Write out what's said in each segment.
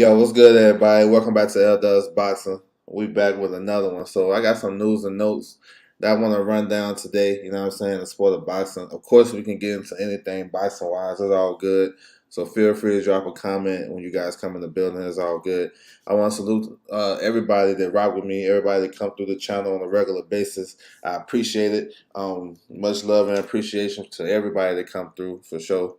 Yo, what's good, everybody? Welcome back to L Does Boxing. We back with another one. So I got some news and notes that I want to run down today. You know what I'm saying? The sport of boxing. Of course, we can get into anything boxing wise. It's all good. So feel free to drop a comment when you guys come in the building. It's all good. I want to salute everybody that rock with me, everybody that come through the channel on a regular basis. I appreciate it. Much love and appreciation to everybody that come through for sure.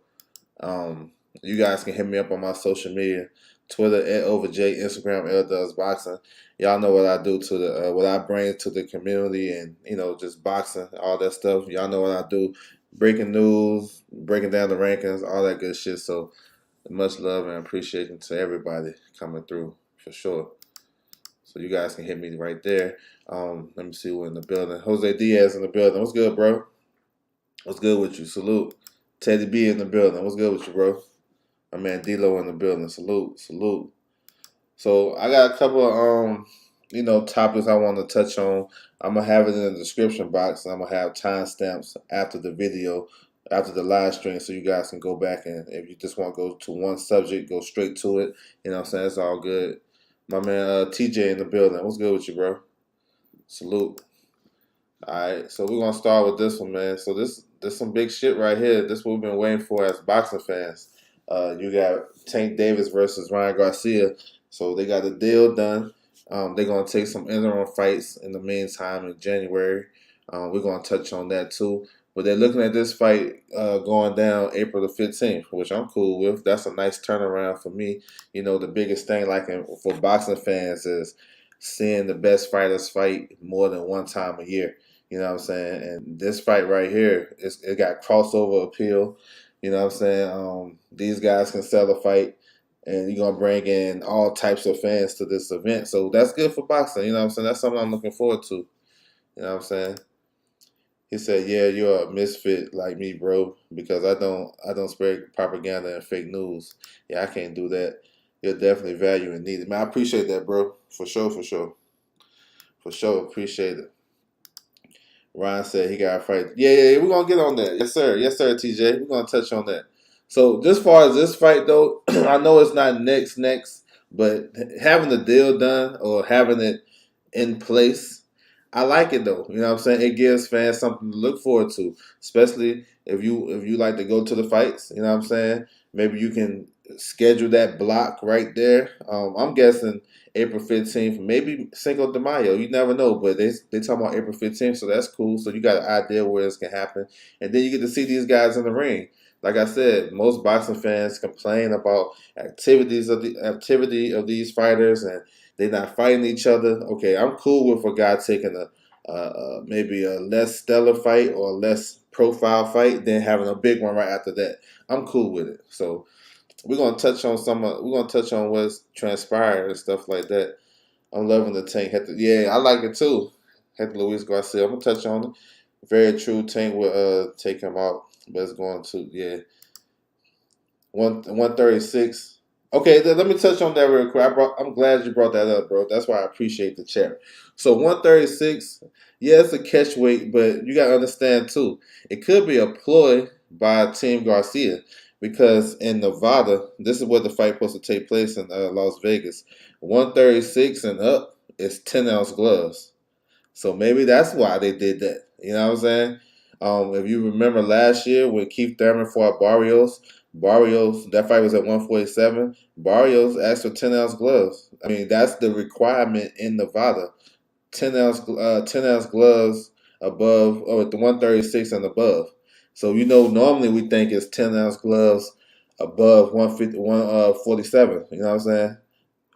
You guys can hit me up on my social media. Twitter @OverJ, Instagram Does Boxing. Y'all know what I do to the what I bring to the community, and just boxing, all that stuff. Y'all know what I do, breaking news, breaking down the rankings, all that good shit. So much love and appreciation to everybody coming through for sure. So you guys can hit me right there. Let me see who in the building. Jose Diaz in the building. What's good, bro? What's good with you? Salute. Teddy B in the building. What's good with you, bro? My man D-Lo in the building. Salute, salute. So I got a couple of topics I want to touch on. I'm gonna have it in the description box, and I'm gonna have timestamps after the video, after the live stream, so you guys can go back, and if you just want to go to one subject, go straight to it. You know what I'm saying? It's all good. My man TJ in the building. What's good with you, bro? Salute. Alright, so we're gonna start with this one, man. So this some big shit right here. This is what we've been waiting for as boxing fans. You got Tank Davis versus Ryan Garcia. So they got a deal done. They're gonna take some interim fights in the meantime in January. We're gonna touch on that too. But they're looking at this fight going down April the 15th, which I'm cool with. That's a nice turnaround for me. You know, the biggest thing for boxing fans is seeing the best fighters fight more than one time a year. You know what I'm saying? And this fight right here, it got crossover appeal. You know what I'm saying? These guys can sell a fight, and you're going to bring in all types of fans to this event. So that's good for boxing. You know what I'm saying? That's something I'm looking forward to. You know what I'm saying? He said, yeah, you're a misfit like me, bro, because I don't spread propaganda and fake news. Yeah, I can't do that. You're definitely value and needed. Man, I appreciate that, bro. For sure, for sure. For sure, appreciate it. Ryan said he got a fight. Yeah, we're going to get on that. Yes, sir. Yes, sir, TJ. We're going to touch on that. So, just as far as this fight, though, I know it's not next, but having the deal done or having it in place, I like it, though. You know what I'm saying? It gives fans something to look forward to, especially if you like to go to the fights. You know what I'm saying? Maybe you can schedule that block right there. I'm guessing April 15th, maybe Cinco de Mayo. You never know, but they talking about April 15th, so that's cool. So you got an idea where this can happen, and then you get to see these guys in the ring. Like I said, most boxing fans complain about activity of these fighters, and they're not fighting each other. Okay, I'm cool with a guy taking maybe a less stellar fight or a less profile fight than having a big one right after that. I'm cool with it. So we're gonna touch on what's transpired and stuff like that. I'm loving the Tank. Yeah, I like it too. Hector Luis Garcia. I'm gonna touch on it. Very true. Tank will take him out, but it's going to 136. Okay, let me touch on that real quick. I'm glad you brought that up, bro. That's why I appreciate the chat. So 136, yeah, it's a catch weight, but you gotta understand too, it could be a ploy by Team Garcia because in Nevada, this is where the fight supposed to take place in Las Vegas. 136 and up is 10-ounce gloves. So maybe that's why they did that. You know what I'm saying? If you remember last year when Keith Thurman fought Barrios, that fight was at 147. Barrios asked for 10-ounce gloves. I mean, that's the requirement in Nevada. 10-ounce gloves above, or at the 136 and above. So normally we think it's 10-ounce gloves above 147. You know what I'm saying?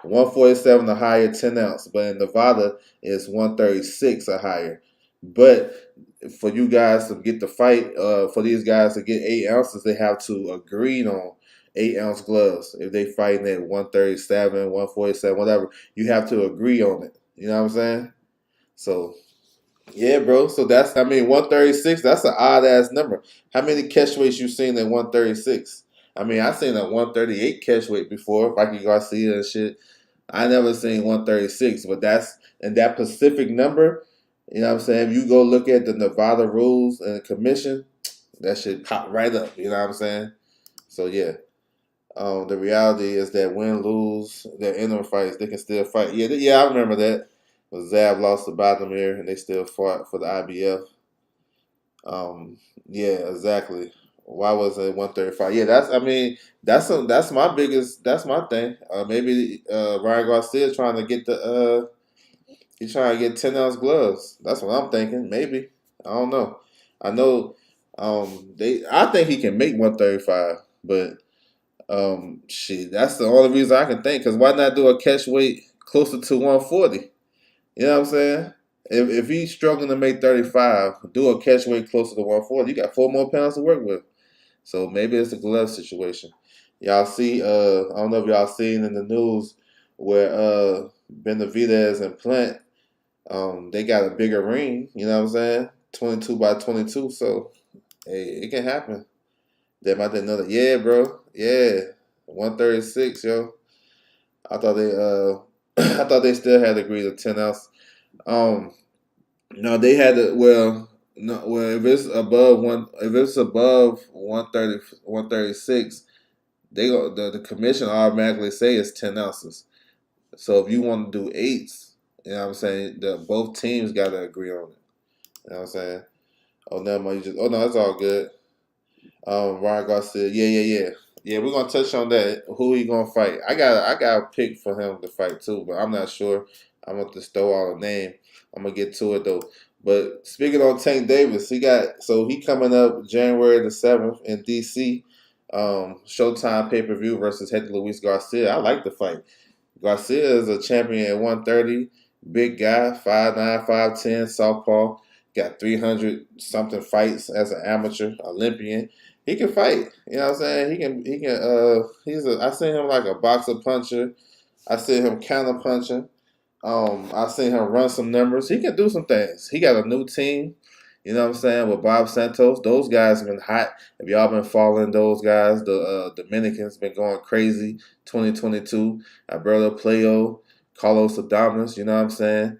147 or higher, 10-ounce. But in Nevada, it's 136 or higher. But for you guys to get the fight, for these guys to get 8 ounces, they have to agree on 8-ounce gloves. If they fighting at 137, 147, whatever, you have to agree on it. You know what I'm saying? So, yeah, bro. So 136, that's an odd-ass number. How many catch weights you seen at 136? I mean, I seen a 138 catch weight before, Mikey Garcia and shit. I never seen 136, but that's in that Pacific number. You know what I'm saying? If you go look at the Nevada rules and the commission, that shit pop right up. You know what I'm saying? So yeah. The reality is that win, lose, their interim fights, they can still fight. Yeah, I remember that. When Zab lost to Baumgardner and they still fought for the IBF. Yeah, exactly. Why was it 135? Yeah, that's that's my thing. Maybe Ryan Garcia trying to get he's trying to get 10-ounce gloves. That's what I'm thinking. Maybe. I don't know. I know I think he can make 135, but shit, that's the only reason I can think. Because why not do a catch weight closer to 140? You know what I'm saying? If he's struggling to make 35, do a catch weight closer to 140. You got 4 more pounds to work with. So maybe it's a glove situation. Y'all see? I don't know if y'all seen in the news where Benavidez and Plant, they got a bigger ring. You know what I'm saying? 22 by 22. So hey, it can happen. They might do another. Yeah, bro. Yeah, 136, yo. I thought they I thought they still had agreed to 10 ounce. Um, no, they had to. Well, no. Well, if it's above 130, 136, the commission automatically say it's 10 ounces. So if you want to do eights, you know what I'm saying, both teams got to agree on it. You know what I'm saying? Oh, never mind. Oh no, it's all good. Ryan Garcia, yeah. We're gonna touch on that. Who he gonna fight? I got a pick for him to fight too, but I'm not sure. I'm gonna just throw out a name. I'm gonna get to it though. But speaking on Tank Davis, he coming up January the 7th in DC. Showtime pay-per-view versus Hector Luis Garcia. I like the fight. Garcia is a champion at 130. Big guy, 5'9", 5'10", southpaw. Got 300 something fights as an amateur Olympian. He can fight. You know what I'm saying? I seen him like a boxer puncher. I seen him counter punching. I seen him run some numbers. He can do some things. He got a new team. You know what I'm saying? With Bob Santos. Those guys have been hot. Have y'all been following those guys? The Dominicans been going crazy. 2022. Alberto Playo, Carlos Adames, you know what I'm saying?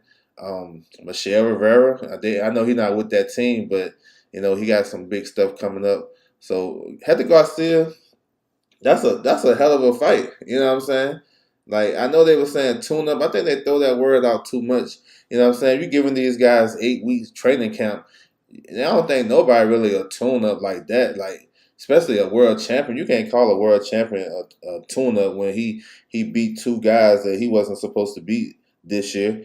Michelle Rivera. I know he's not with that team, but he got some big stuff coming up. So Hector Garcia, that's a hell of a fight. You know what I'm saying? Like I know they were saying tune up. I think they throw that word out too much. You know what I'm saying? You're giving these guys 8 weeks training camp. And I don't think nobody really a tune up like that. Like especially a world champion. You can't call a world champion a tune up when he beat 2 guys that he wasn't supposed to beat this year.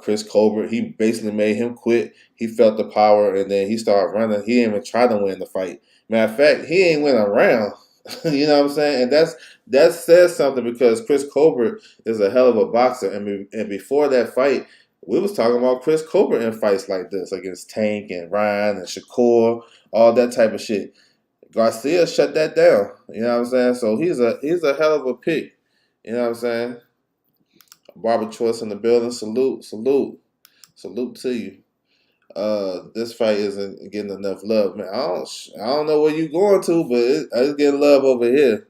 Chris Colbert, he basically made him quit. He felt the power and then he started running. He didn't even try to win the fight. Matter of fact, he ain't win a round. You know what I'm saying? And that says something because Chris Colbert is a hell of a boxer. And before that fight, we was talking about Chris Colbert in fights like this against Tank and Ryan and Shakur, all that type of shit. Garcia shut that down. You know what I'm saying? So he's a hell of a pick. You know what I'm saying? Barbara Choice in the building. Salute to you. This fight isn't getting enough love, man. I don't know where you going to, but it's getting love over here.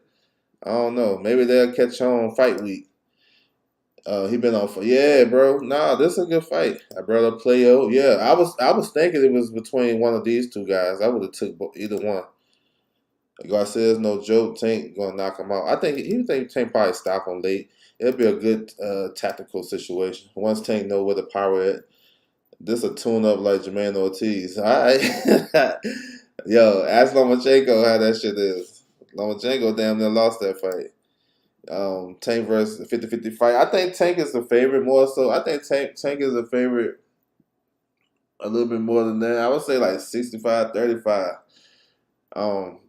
I don't know. Maybe they'll catch on fight week. He been on for bro. Nah, this is a good fight. I brought up Playo. Yeah, I was thinking it was between one of these 2 guys. I would have took either one. Garcia's no joke. Tank gonna knock him out. I think Tank probably stop him late. It'll be a good tactical situation. Once Tank know where the power at. This a tune up like Jermaine Ortiz. All right. Yo, ask Lomachenko how that shit is. Lomachenko damn near lost that fight. Tank versus 50-50 fight. I think Tank is the favorite more so. I think Tank is the favorite a little bit more than that. I would say like 65-35.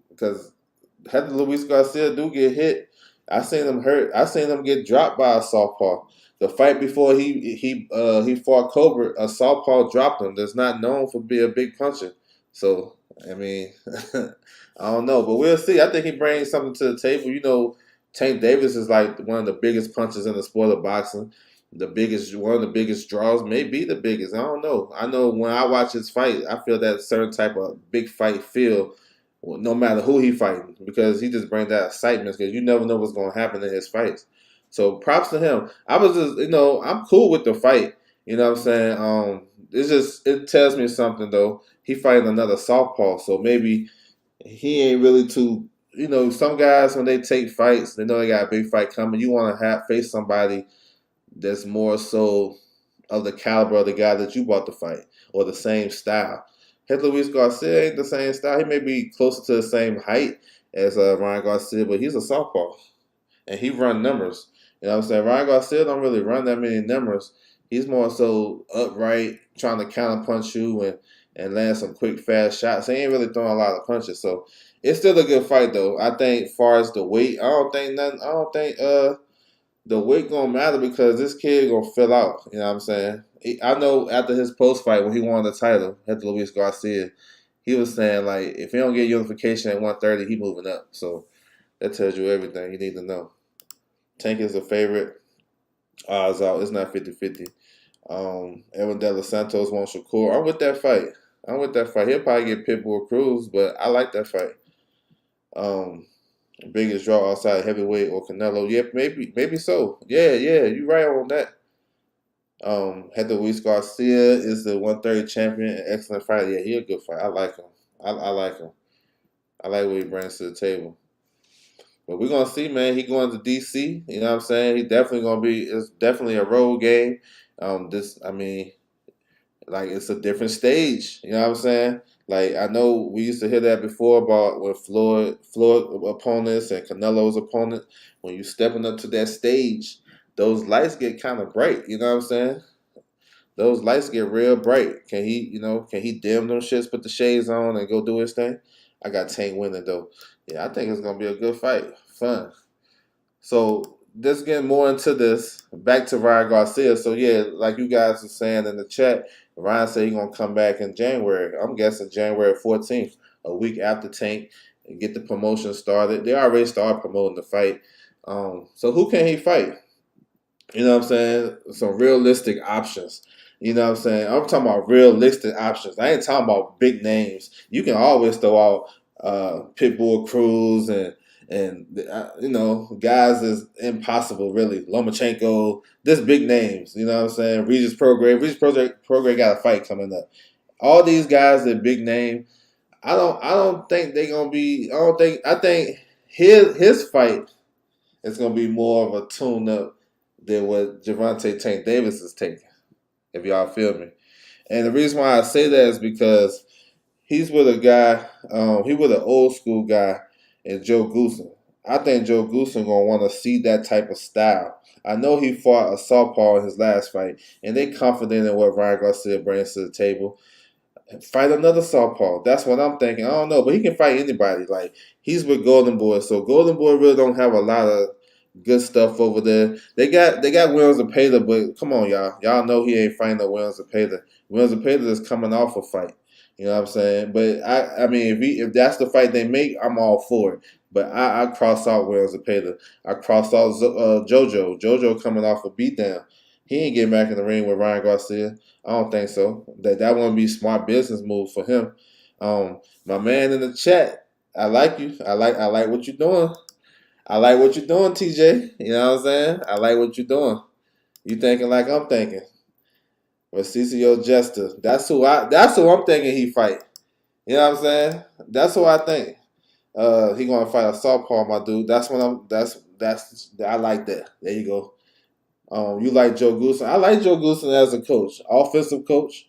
Because Hector Luis Garcia do get hit. I seen him hurt. I seen him get dropped by a southpaw. The fight before he fought Colbert, a southpaw dropped him. That's not known for being a big puncher. So I mean, I don't know, but we'll see. I think he brings something to the table. Tank Davis is like one of the biggest punchers in the sport of boxing. One of the biggest draws, maybe the biggest. I don't know. I know when I watch his fight, I feel that certain type of big fight feel. Well, no matter who he fighting, because he just brings that excitement. Because you never know what's going to happen in his fights. So props to him. I was just, I'm cool with the fight. You know what I'm saying? It tells me something though. He fighting another southpaw, so maybe he ain't really too some guys when they take fights, they know they got a big fight coming. You want to face somebody that's more so of the caliber of the guy that you bought the fight or the same style. Head Luis Garcia ain't the same style. He may be closer to the same height as Ryan Garcia, but he's a southpaw and he run numbers. You know what I'm saying? Ryan Garcia don't really run that many numbers. He's more so upright, trying to counter punch you and land some quick, fast shots. He ain't really throwing a lot of punches. So it's still a good fight though. I think as far as the weight, I don't think the weight gonna matter because this kid gonna fill out. You know what I'm saying? I know after his post fight when he won the title, after Luis Garcia, he was saying like if he don't get unification at 130, he moving up. So that tells you everything you need to know. Tank is the favorite. Odds out. It's not 50-50. Edwin De Los Santos wants Shakur. I'm with that fight. He'll probably get Pitbull Cruz, but I like that fight. Biggest draw outside heavyweight or Canelo. Yeah, maybe so. Yeah, you're right on that. Heather Luis Garcia is the 130 champion, an excellent fighter. Yeah, he a good fighter. I like him. I like him. I like what he brings to the table. But we're gonna see, man. He going to DC. You know what I'm saying? He definitely gonna be. It's definitely a road game. Like it's a different stage. You know what I'm saying? Like I know we used to hear that before about when Floyd opponents and Canelo's opponent. When you stepping up to that stage, those lights get kind of bright. You know what I'm saying? Those lights get real bright. Can he dim them shits, put the shades on, and go do his thing? I got Tank winning though. Yeah, I think it's gonna be a good fight, fun. So just getting more into this, back to Ryan Garcia. So yeah, like you guys were saying in the chat, Ryan said he's gonna come back in January. I'm guessing January 14th, a week after Tank, and get the promotion started. They already started promoting the fight. So who can he fight? You know what I'm saying? Some realistic options. You know what I'm saying? I'm talking about realistic options. I ain't talking about big names. You can always throw out Pitbull Cruz and guys is impossible really. Lomachenko, this big names. You know what I'm saying? Regis Prograis got a fight coming up. All these guys that big name. I don't think they're gonna be. I think his fight is gonna be more of a tune up than what Gervonta Tank Davis is taking, if y'all feel me. And the reason why I say that is because he's with a guy, he with an old school guy in Joe Goossen. I think Joe Goossen gonna want to see that type of style. I know he fought a southpaw in his last fight, and they confident in what Ryan Garcia brings to the table. Fight another southpaw. That's what I'm thinking. I don't know, but he can fight anybody. Like he's with Golden Boy, so Golden Boy really don't have a lot of good stuff over there. They got Williams and Pater, but come on, y'all. Y'all know he ain't fighting no Williams and Pater. Williams and Pater is coming off a fight. You know what I'm saying? But I mean, if that's the fight they make, I'm all for it. But I cross out Williams and Pater. I cross out JoJo. JoJo coming off a beatdown. He ain't getting back in the ring with Ryan Garcia. I don't think so. That wouldn't be a smart business move for him. My man in the chat, I like you. I like what you're doing. I like what you're doing, TJ. You know what I'm saying? I like what you're doing. You thinking like I'm thinking. But CCO Jester, that's who I'm thinking he fight. You know what I'm saying? That's who I think. He gonna fight a southpaw, my dude. That's I like that. There you go. You like Joe Goossen. I like Joe Goossen as a coach, offensive coach.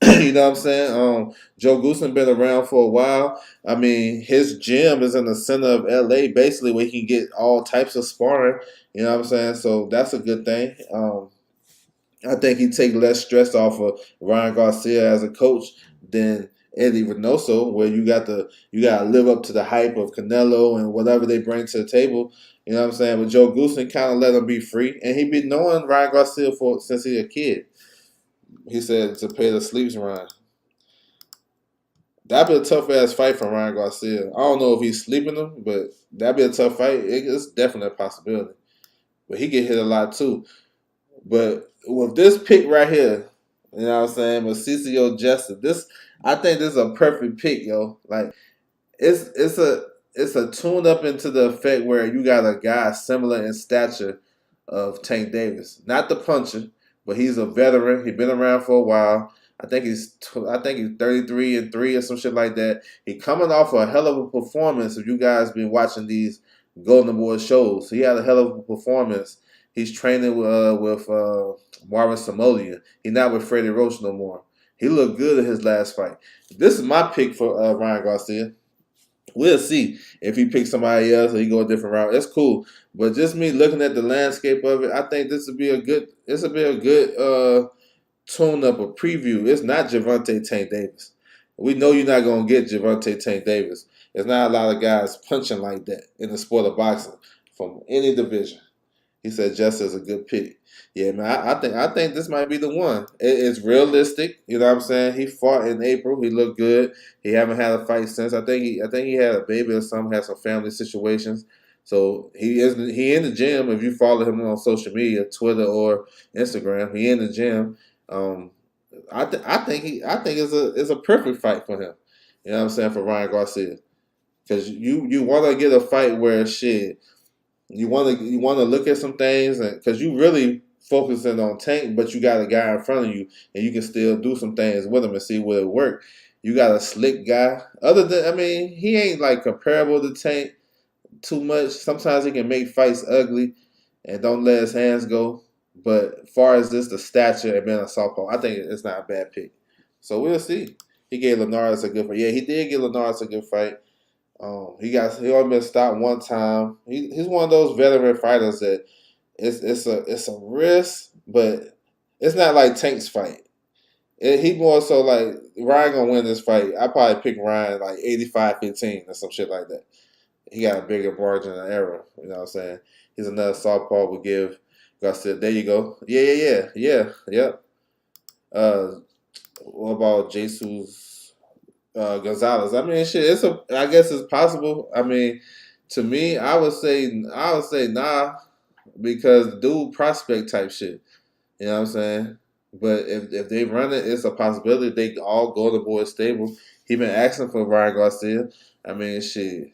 You know what I'm saying? Joe Goossen been around for a while. I mean, his gym is in the center of LA, basically where he can get all types of sparring. You know what I'm saying? So that's a good thing. I think he take less stress off of Ryan Garcia as a coach than Eddie Reynoso, where you got to live up to the hype of Canelo and whatever they bring to the table. You know what I'm saying? But Joe Goossen kind of let him be free, and he been knowing Ryan Garcia since he was a kid. He said to pay the sleeps Ryan. That'd be a tough ass fight for Ryan Garcia. I don't know if he's sleeping him, but that'd be a tough fight. It's definitely a possibility. But he get hit a lot too. But with this pick right here, you know what I'm saying, with CCO Jester, I think this is a perfect pick, yo. Like it's a tune up into the effect where you got a guy similar in stature of Tank Davis. Not the puncher, but he's a veteran. He's been around for a while. I think he's 33-3 or some shit like that. He coming off a hell of a performance. If you guys been watching these Golden Boy shows, he had a hell of a performance. He's training with Marvin Samolia. He's not with Freddie Roach no more. He looked good in his last fight. This is my pick for Ryan Garcia. We'll see if he picks somebody else or he go a different route. That's cool. But just me looking at the landscape of it, I think this would be a good. This would be a good tune up a preview. It's not Gervonta Tank Davis. We know you're not gonna get Gervonta Tank Davis. There's not a lot of guys punching like that in the sport of boxing from any division. He said just as a good pick. Yeah, man, I think this might be the one. It's realistic, you know what I'm saying? He fought in April. He looked good. He haven't had a fight since. I think he had a baby or something, had some family situations. So he in the gym. If you follow him on social media, Twitter or Instagram, he in the gym. I think it's a perfect fight for him. You know what I'm saying, for Ryan Garcia. Because you want to get a fight where shit. You want to look at some things, and because you really focusing on Tank, but you got a guy in front of you, and you can still do some things with him and see will it work. You got a slick guy. Other than, I mean, he ain't like comparable to Tank too much. Sometimes he can make fights ugly and don't let his hands go. But as far as this, the stature and being a southpaw, I think it's not a bad pick. So we'll see. He gave Linares a good fight. Yeah, he did give Linares a good fight. He only been stopped one time. He's one of those veteran fighters that it's a risk, but it's not like Tank's fight. He more so like Ryan gonna win this fight. I probably pick Ryan like 85-15 or some shit like that. He got a bigger margin of error. You know what I'm saying? He's another southpaw will give Garcia. There you go. Yeah. What about Jesus Gonzalez? I mean, shit. I guess it's possible. I mean, to me, I would say nah, because the dude prospect type shit. You know what I'm saying? But if they run it, it's a possibility they all go to boy stable. He been asking for Ryan Garcia. I mean, shit.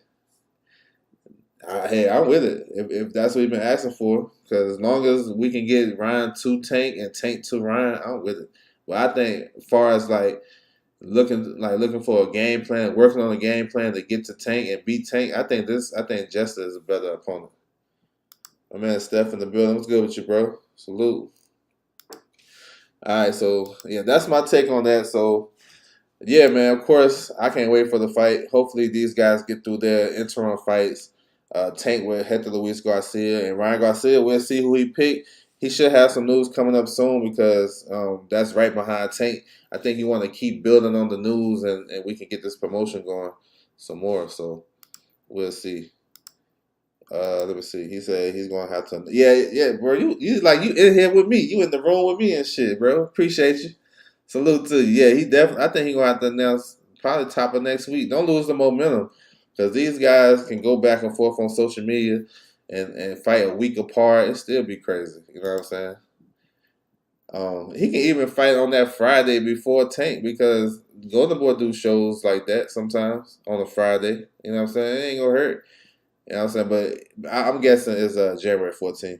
Hey, I'm with it. If that's what he's been asking for, because as long as we can get Ryan to Tank and Tank to Ryan, I'm with it. But I think, as far as like looking for a game plan, working on a game plan to get to Tank and beat Tank, I think Jester is a better opponent. My man Steph in the building. What's good with you, bro? Salute. All right, so yeah, that's my take on that. So yeah, man, of course, I can't wait for the fight. Hopefully these guys get through their interim fights. Tank with Hector Luis Garcia and Ryan Garcia. We'll see who he picked. He should have some news coming up soon because that's right behind Tank. I think you want to keep building on the news and we can get this promotion going some more. So we'll see. Let me see. He said he's gonna have to. Yeah, bro. You in here with me. You in the room with me and shit, bro. Appreciate you. Salute to you. Yeah, he definitely. I think he gonna have to announce probably top of next week. Don't lose the momentum because these guys can go back and forth on social media and fight a week apart. It still be crazy. You know what I'm saying? He can even fight on that Friday before Tank because Golden Boy do shows like that sometimes on a Friday. You know what I'm saying? It ain't gonna hurt. You know what I'm saying? But I'm guessing it's January 14th.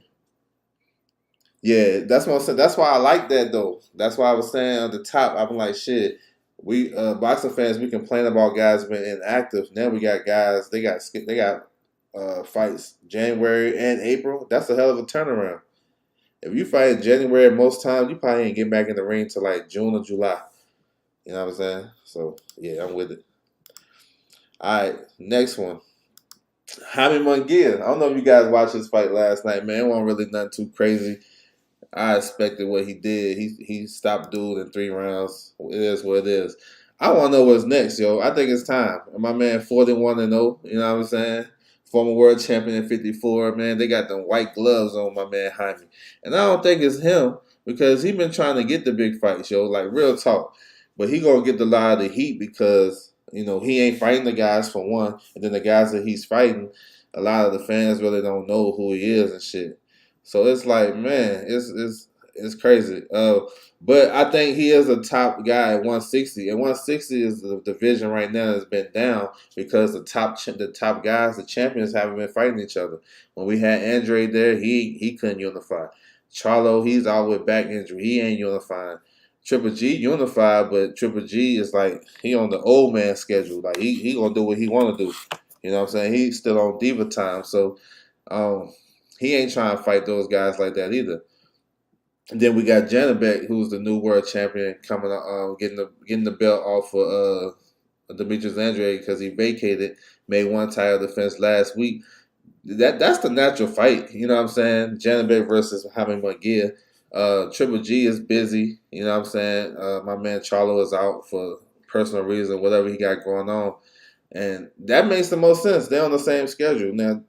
Yeah, that's what I'm saying. That's why I like that though. That's why I was saying at the top, I'm like, shit. We boxing fans, we complain about guys being inactive. Now we got guys. They got fights January and April. That's a hell of a turnaround. If you fight in January, most times you probably ain't getting back in the ring till like June or July. You know what I'm saying? So yeah, I'm with it. All right, next one. Jaime Munguia. I don't know if you guys watched his fight last night, man. It wasn't really nothing too crazy. I expected what he did. He stopped dude in 3 rounds. It is what it is. I want to know what's next, yo. I think it's time. And my man 41-0, you know what I'm saying? Former world champion in 54, man. They got them white gloves on my man Jaime. And I don't think it's him because he been trying to get the big fights, yo. Like, real talk. But he going to get a lot of the heat because, you know, he ain't fighting the guys for one. And then the guys that he's fighting, a lot of the fans really don't know who he is and shit. So it's like, man, it's crazy. But I think he is a top guy at 160, and 160 is the division right now that's been down because the top guys, the champions, haven't been fighting each other. When we had Andre there, he couldn't unify. Charlo, he's out with back injury. He ain't unifying. Triple G unified, but Triple G is like he on the old man schedule. Like he gonna do what he want to do. You know what I'm saying? He's still on diva time, so um, he ain't trying to fight those guys like that either. And then we got Janabek, who's the new world champion, coming getting the belt off of Demetrius Andrade because he vacated, made one title defense last week. That's the natural fight. You know what I'm saying? Janabek versus Muhammad Munguia. Triple G is busy. You know what I'm saying? My man Charlo is out for personal reason, whatever he got going on. And that makes the most sense. They're on the same schedule. Now,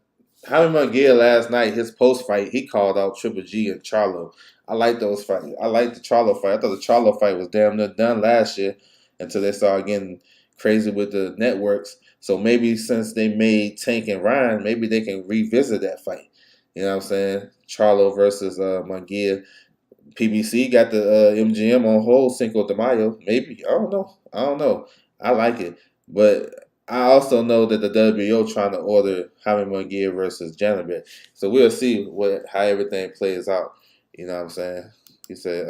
Jaime Munguia last night, his post fight, he called out Triple G and Charlo. I like those fights. I like the Charlo fight. I thought the Charlo fight was damn near done last year until they started getting crazy with the networks. So maybe since they made Tank and Ryan, maybe they can revisit that fight. You know what I'm saying? Charlo versus Munguia. PBC got the MGM on hold, Cinco de Mayo. Maybe. I don't know. I don't know. I like it. But I also know that the WBO trying to order Jaime Munguia versus Janabek. So we'll see how everything plays out. You know what I'm saying? He said,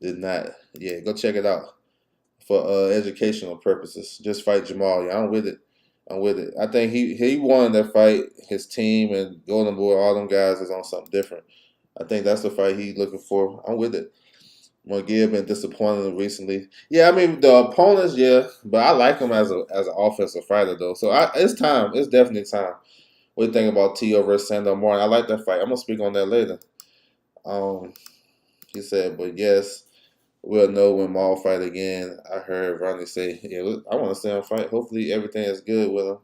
did not. Yeah, go check it out for educational purposes. Just fight Jamal. Yeah, I'm with it. I'm with it. I think he won that fight. His team and Golden Boy, all them guys is on something different. I think that's the fight he's looking for. I'm with it. Munguia been disappointing recently. Yeah, I mean the opponents, yeah, but I like him as an offensive fighter though. So it's time. It's definitely time. What do you think about Teo versus Sandor Martin? I like that fight. I'm gonna speak on that later. Um, he said, but yes, we'll know when Maul fight again. I heard Ronnie say, yeah, I want to see him fight. Hopefully everything is good with him.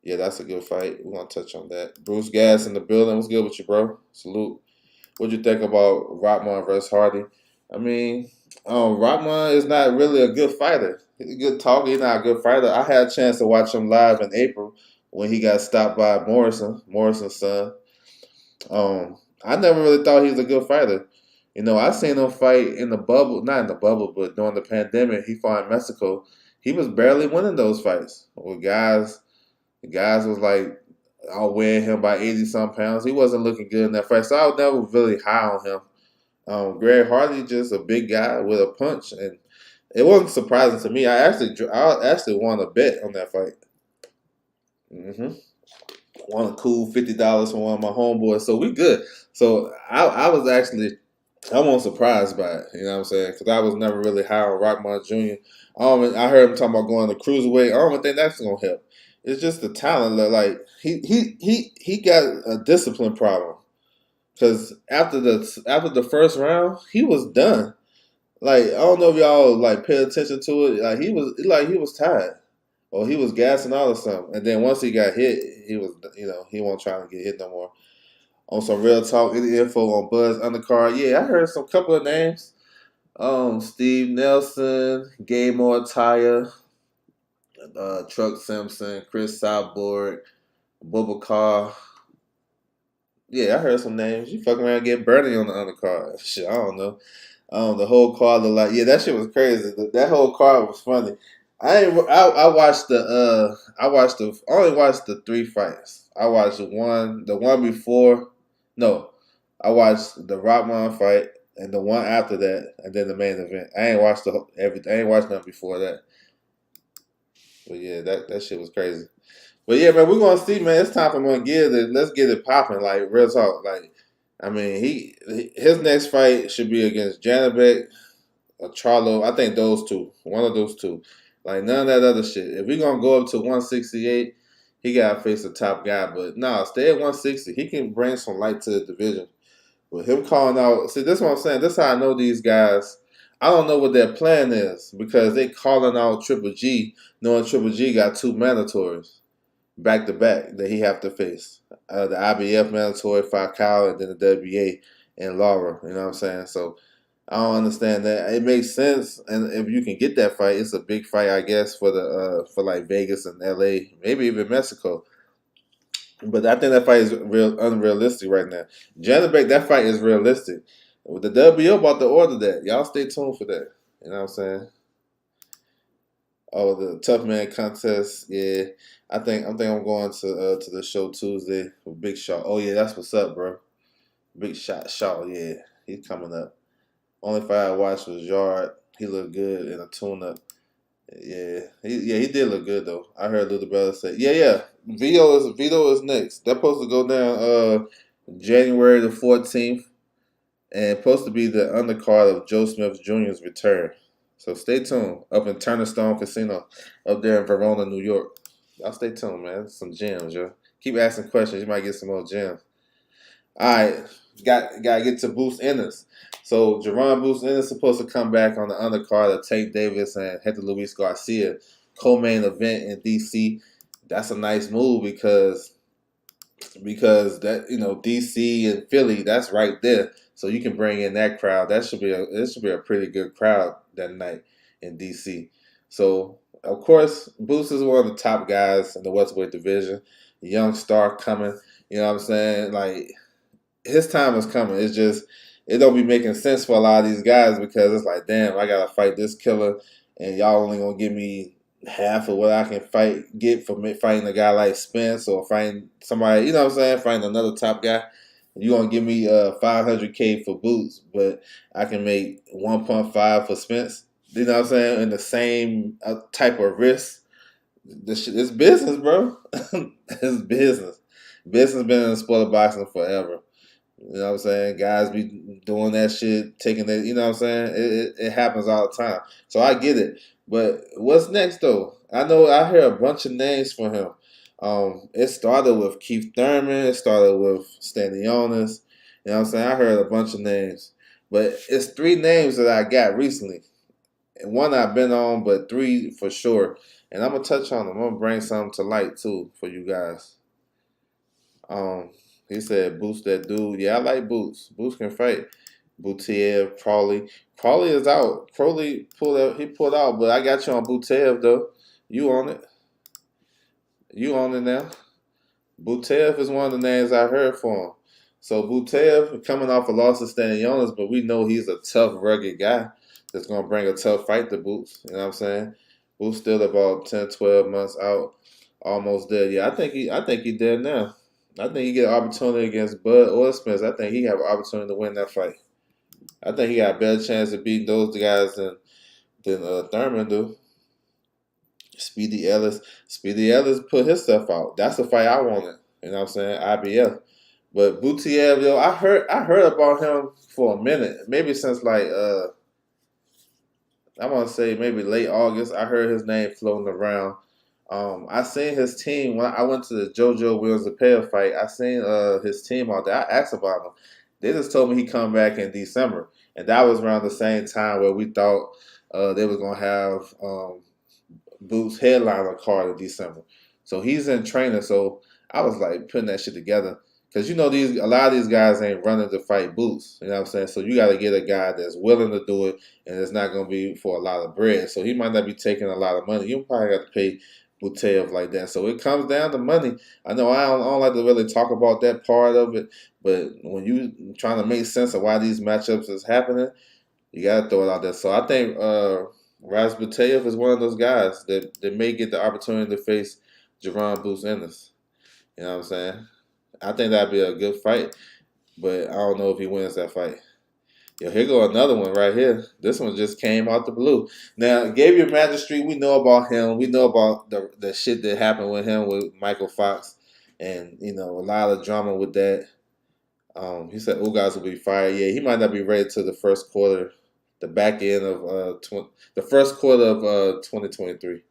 Yeah, that's a good fight. We're gonna touch on that. Bruce Gas in the building. What's good with you, bro? Salute. What'd you think about Rockman versus Hardy? I mean, Rockman is not really a good fighter. He's a good talker. He's not a good fighter. I had a chance to watch him live in April when he got stopped by Morrison's son. I never really thought he was a good fighter. You know, I seen him fight in the bubble, not in the bubble, but during the pandemic. He fought in Mexico. He was barely winning those fights with guys. The guys was like outweighing him by 80 some pounds. He wasn't looking good in that fight, so I was never really high on him. Greg Hardy just a big guy with a punch, and it wasn't surprising to me. I actually won a bet on that fight. hmm Won a cool $50 from one of my homeboys, so we good. So I wasn't surprised by it. You know what I'm saying? Because I was never really high on Rockmont Jr. I heard him talking about going to cruiserweight. I don't even think that's gonna help. It's just the talent. Like he got a discipline problem. Because after the first round, he was done. Like I don't know if y'all like pay attention to it. Like he was tired, or he was gassing out or something. And then once he got hit, he won't try to get hit no more. On some real talk, any info on Buzz Undercard? Yeah, I heard some couple of names. Steve Nelson, Gaymore Tire, Truck Simpson, Chris Cyborg, Bubba Carr. Yeah, I heard some names. You fucking around and get Bernie on the undercard. Shit, I don't know. The whole card looked like yeah, that shit was crazy. That whole card was funny. I watched I only watched the three fights. I watched the one before. No, I watched the Rockman fight and the one after that, and then the main event. I ain't watched everything. I ain't watched nothing before that. But yeah, that shit was crazy. But yeah, man, we're gonna see, man. It's time for Munguia to let's get it popping. Like real talk. Like, I mean, his next fight should be against Janabek or Charlo. I think those two, one of those two. Like none of that other shit. If we're gonna go up to 168, he gotta face a top guy. But nah, stay at 160. He can bring some light to the division. With him calling out, see, this is what I'm saying. This is how I know these guys. I don't know what their plan is because they calling out Triple G, knowing Triple G got two mandatories back to back that he have to face. The IBF mandatory, Falcao, and then the WBA and Laura. You know what I'm saying? So I don't understand that. It makes sense, and if you can get that fight, it's a big fight, I guess, for like Vegas and LA, maybe even Mexico. But I think that fight is real unrealistic right now. Janabek, that fight is realistic. With the WBO about to order that. Y'all stay tuned for that. You know what I'm saying? Oh, the tough man contest. Yeah, I think I'm going to the show Tuesday with Big Shot. Oh yeah, that's what's up, bro. Big Shot Shaw. Yeah, he's coming up. Only fight I watched was Yard. He looked good in a tune-up. He did look good though. I heard Little Brother say, yeah. Vito is next. They're supposed to go down January the 14th, and supposed to be the undercard of Joe Smith Jr.'s return. So stay tuned. Up in Turner Stone Casino, up there in Verona, New York. Y'all stay tuned, man. Some gems, yo. Keep asking questions. You might get some more gems. All right, gotta get to Boost Ennis. So Jerron Boost Ennis supposed to come back on the undercard of Tank Davis and Hector Luis Garcia co-main event in DC. That's a nice move because that DC and Philly, that's right there. So you can bring in that crowd. This should be a pretty good crowd that night in DC. So of course, Boost is one of the top guys in the welterweight division. Young star coming. You know what I'm saying? Like, his time is coming. It's just it don't be making sense for a lot of these guys because it's like, damn, I gotta fight this killer, and y'all only gonna give me half of what I can get for fighting a guy like Spence or fighting somebody, you know what I'm saying, fighting another top guy. You gonna give me 500K for Boots, but I can make 1.5 for Spence. You know what I'm saying, in the same type of risk. This shit is business, bro. It's business. Business been in the sport of boxing forever. You know what I'm saying? Guys be doing that shit, taking it. You know what I'm saying? It happens all the time. So I get it. But what's next though? I know I hear a bunch of names for him. It started with Keith Thurman. It started with Stanionis. You know what I'm saying? I heard a bunch of names. But it's three names that I got recently. And one I've been on, but three for sure. And I'm gonna touch on them. I'm gonna bring something to light too for you guys. Um, he said, Boots that dude. Yeah, I like Boots. Boots can fight. Butev, Crawley. Crawley is out. Crawley pulled out. He pulled out, but I got you on Butev though. You on it? You on it now? Butev is one of the names I heard for him. So Butev coming off a loss to Stanionis, but we know he's a tough, rugged guy that's gonna bring a tough fight to Boots. You know what I'm saying? Boots still about 10, 12 months out, almost there. Yeah, I think he dead now. I think he get an opportunity against Bud or Spence. I think he have an opportunity to win that fight. I think he got a better chance of beating those guys than Thurman do. Speedy Ellis. Speedy Ellis put his stuff out. That's the fight I wanted. You know what I'm saying? IBF. But Butiev, yo, I heard about him for a minute. Maybe since like I want to say maybe late August. I heard his name floating around. I seen his team when I went to the JoJo Williams Zapata fight. I seen his team out there. I asked about him. They just told me he come back in December, and that was around the same time where we thought they was gonna have Boots headliner card in December. So he's in training. So I was like putting that shit together because a lot of these guys ain't running to fight Boots. You know what I'm saying? So you got to get a guy that's willing to do it, and it's not gonna be for a lot of bread. So he might not be taking a lot of money. You probably got to pay Butev like that. So it comes down to money. I know I don't like to really talk about that part of it, but when you trying to make sense of why these matchups is happening, you gotta throw it out there. So I think Raz Butev is one of those guys that may get the opportunity to face Jerron Boots Ennis. You know what I'm saying? I think that'd be a good fight, but I don't know if he wins that fight. Yo, here go another one right here. This one just came out the blue. Now, Gabriel Magistrate, we know about him. We know about the shit that happened with him with Michael Fox, and a lot of drama with that. He said Ugas will be fired. Yeah, he might not be ready till the first quarter, the back end of the first quarter of 2023.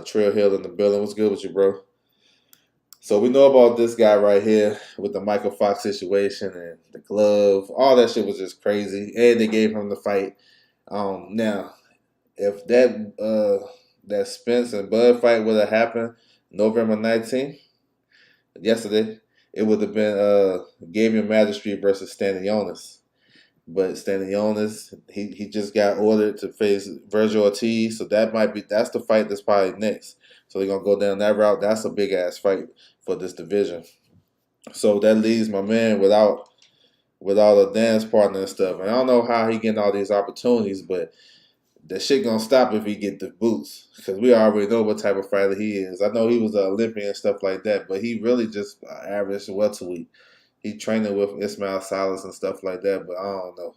Trail Hill in the building. What's good with you, bro? So we know about this guy right here with the Michael Fox situation and the glove. All that shit was just crazy, and they gave him the fight. Now, if that Spence and Bud fight would have happened November 19th, yesterday, it would have been Gabriel Magistrate versus Stanionis. But Stanionis, he just got ordered to face Virgil Ortiz, so that's the fight that's probably next. So they're gonna go down that route. That's a big ass fight for this division. So that leaves my man without a dance partner and stuff. And I don't know how he getting all these opportunities, but that shit gonna stop if he get the boots, because we already know what type of fighter he is. I know he was an Olympian and stuff like that, but he really just average welterweight. He training with Ismail Salas and stuff like that, but I don't know.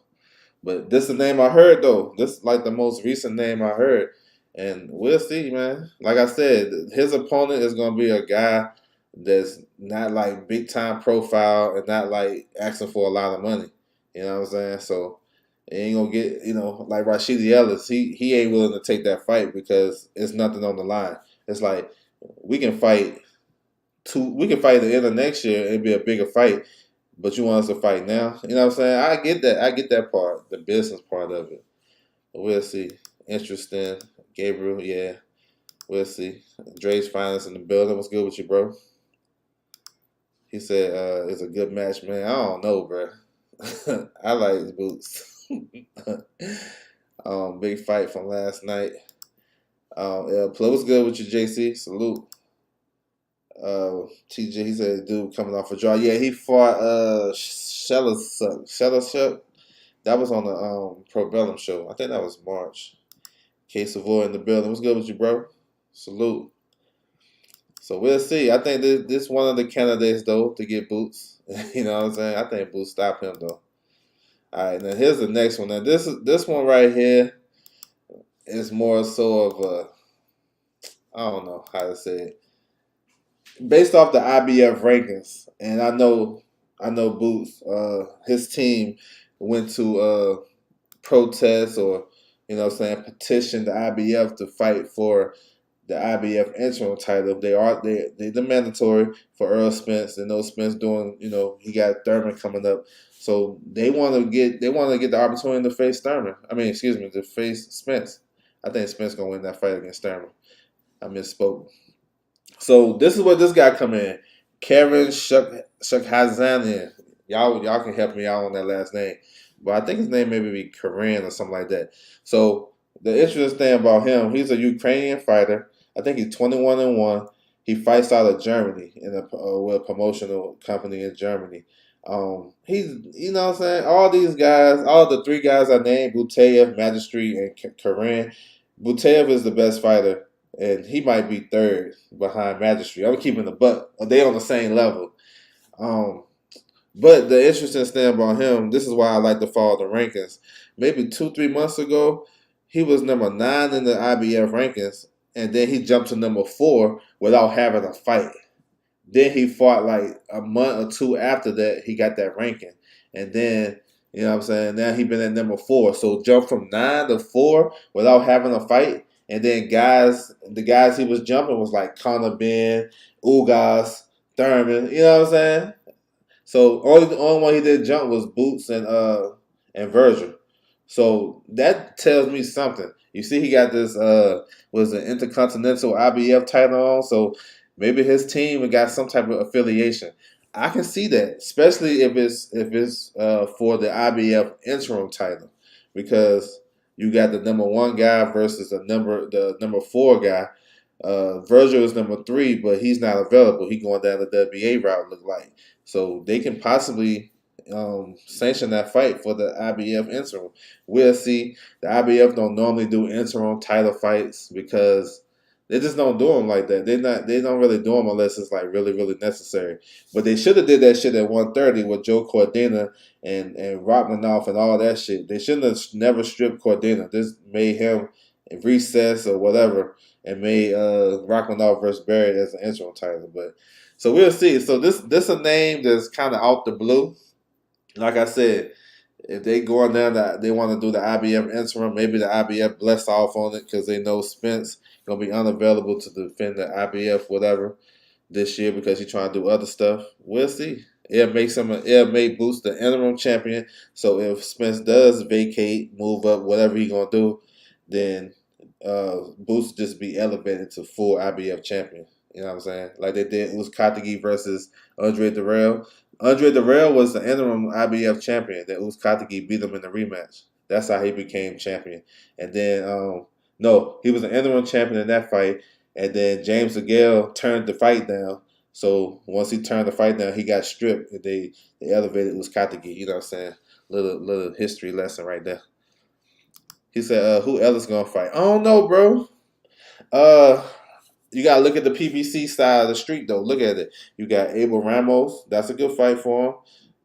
But this is the name I heard though. This is like the most recent name I heard, and we'll see, man. Like I said, his opponent is gonna be a guy that's not like big time profile and not like asking for a lot of money. You know what I'm saying? So he ain't gonna get, like Rashidi Ellis. He ain't willing to take that fight because it's nothing on the line. It's like we can fight we can fight at the end of next year. It'd be a bigger fight, but you want us to fight now? You know what I'm saying? I get that. I get that part, the business part of it. But we'll see. Interesting. Gabriel, yeah. We'll see. Dre's finest in the building. What's good with you, bro? He said it's a good match, man. I don't know, bro. I like his boots. Big fight from last night. Yeah, play what's good with you, JC. Salute. TJ, he said dude coming off a draw. Yeah, he fought Shellersuck. That was on the Pro Bellum show. I think that was March. K Savoy in the building. What's good with you, bro? Salute. So we'll see. I think this one of the candidates though to get Boots. You know what I'm saying? I think Boots stop him though. All right, now here's the next one. Now this one right here is more so of a, I don't know how to say it. Based off the IBF rankings, and I know Boots, his team went to protest or petition the IBF to fight for the IBF interim title. They're the mandatory for Earl Spence. They know Spence doing, he got Thurman coming up. So they want to get the opportunity to face Thurman. To face Spence. I think Spence gonna win that fight against Thurman. I misspoke. So this is where this guy come in. Karen Shakhazanian. Y'all can help me out on that last name. But I think his name maybe be Korean or something like that. So the interesting thing about him, he's a Ukrainian fighter. I think he's 21-1. He fights out of Germany in with a promotional company in Germany. He's, you know what I'm saying? All these guys, all the three guys I named, Buteyev, Magistrate, and Korean. Buteyev is the best fighter, and he might be third behind Magistrate. I'm keeping the buck. They on the same level. But the interesting thing about him, this is why I like to follow the rankings. Maybe 2-3 months ago, he was number 9 in the IBF rankings, and then he jumped to number 4 without having a fight. Then he fought like a month or two after that, he got that ranking. And then, you know what I'm saying, now he been at number 4. So jump from 9 to 4 without having a fight. And then the guys he was jumping was like Conor Ben, Ugas, Thurman, you know what I'm saying? So the only one he did jump was Boots and Virgil. So that tells me something. You see, he got this was an Intercontinental IBF title on, so maybe his team got some type of affiliation. I can see that, especially if it's for the IBF interim title, because you got the number 1 guy versus the number 4 guy. Virgil is number 3, but he's not available. He going down the WBA route, look like. So they can possibly sanction that fight for the IBF interim. We'll see. The IBF don't normally do interim title fights because they just don't do them like that. They don't really do them unless it's like really, really necessary. But they should have did that shit at 130 with Joe Cordina and Rachmaninoff and all that shit. They shouldn't have never stripped Cordina. This made him recess or whatever and made Rachmaninoff versus Barrett as an interim title. But so we'll see. So this a name that's kind of out the blue. Like I said, if they going down they want to do the IBF interim, maybe the IBF bless off on it because they know Spence gonna be unavailable to defend the IBF whatever this year because he's trying to do other stuff. We'll see. It may boost the interim champion. So if Spence does vacate, move up, whatever he gonna do, then Boost just be elevated to full IBF champion. You know what I'm saying? Like they did. It was Katagi versus Andre Darrell. Andre Darrell was the interim IBF champion. That Katagi beat him in the rematch. That's how he became champion. And then, no, he was an interim champion in that fight. And then James DeGale turned the fight down. So once he turned the fight down, he got stripped. And they elevated Katagi. You know what I'm saying? Little history lesson right there. He said, who else is going to fight? I don't know, bro. You got to look at the PBC side of the street, though. Look at it. You got Abel Ramos. That's a good fight for him.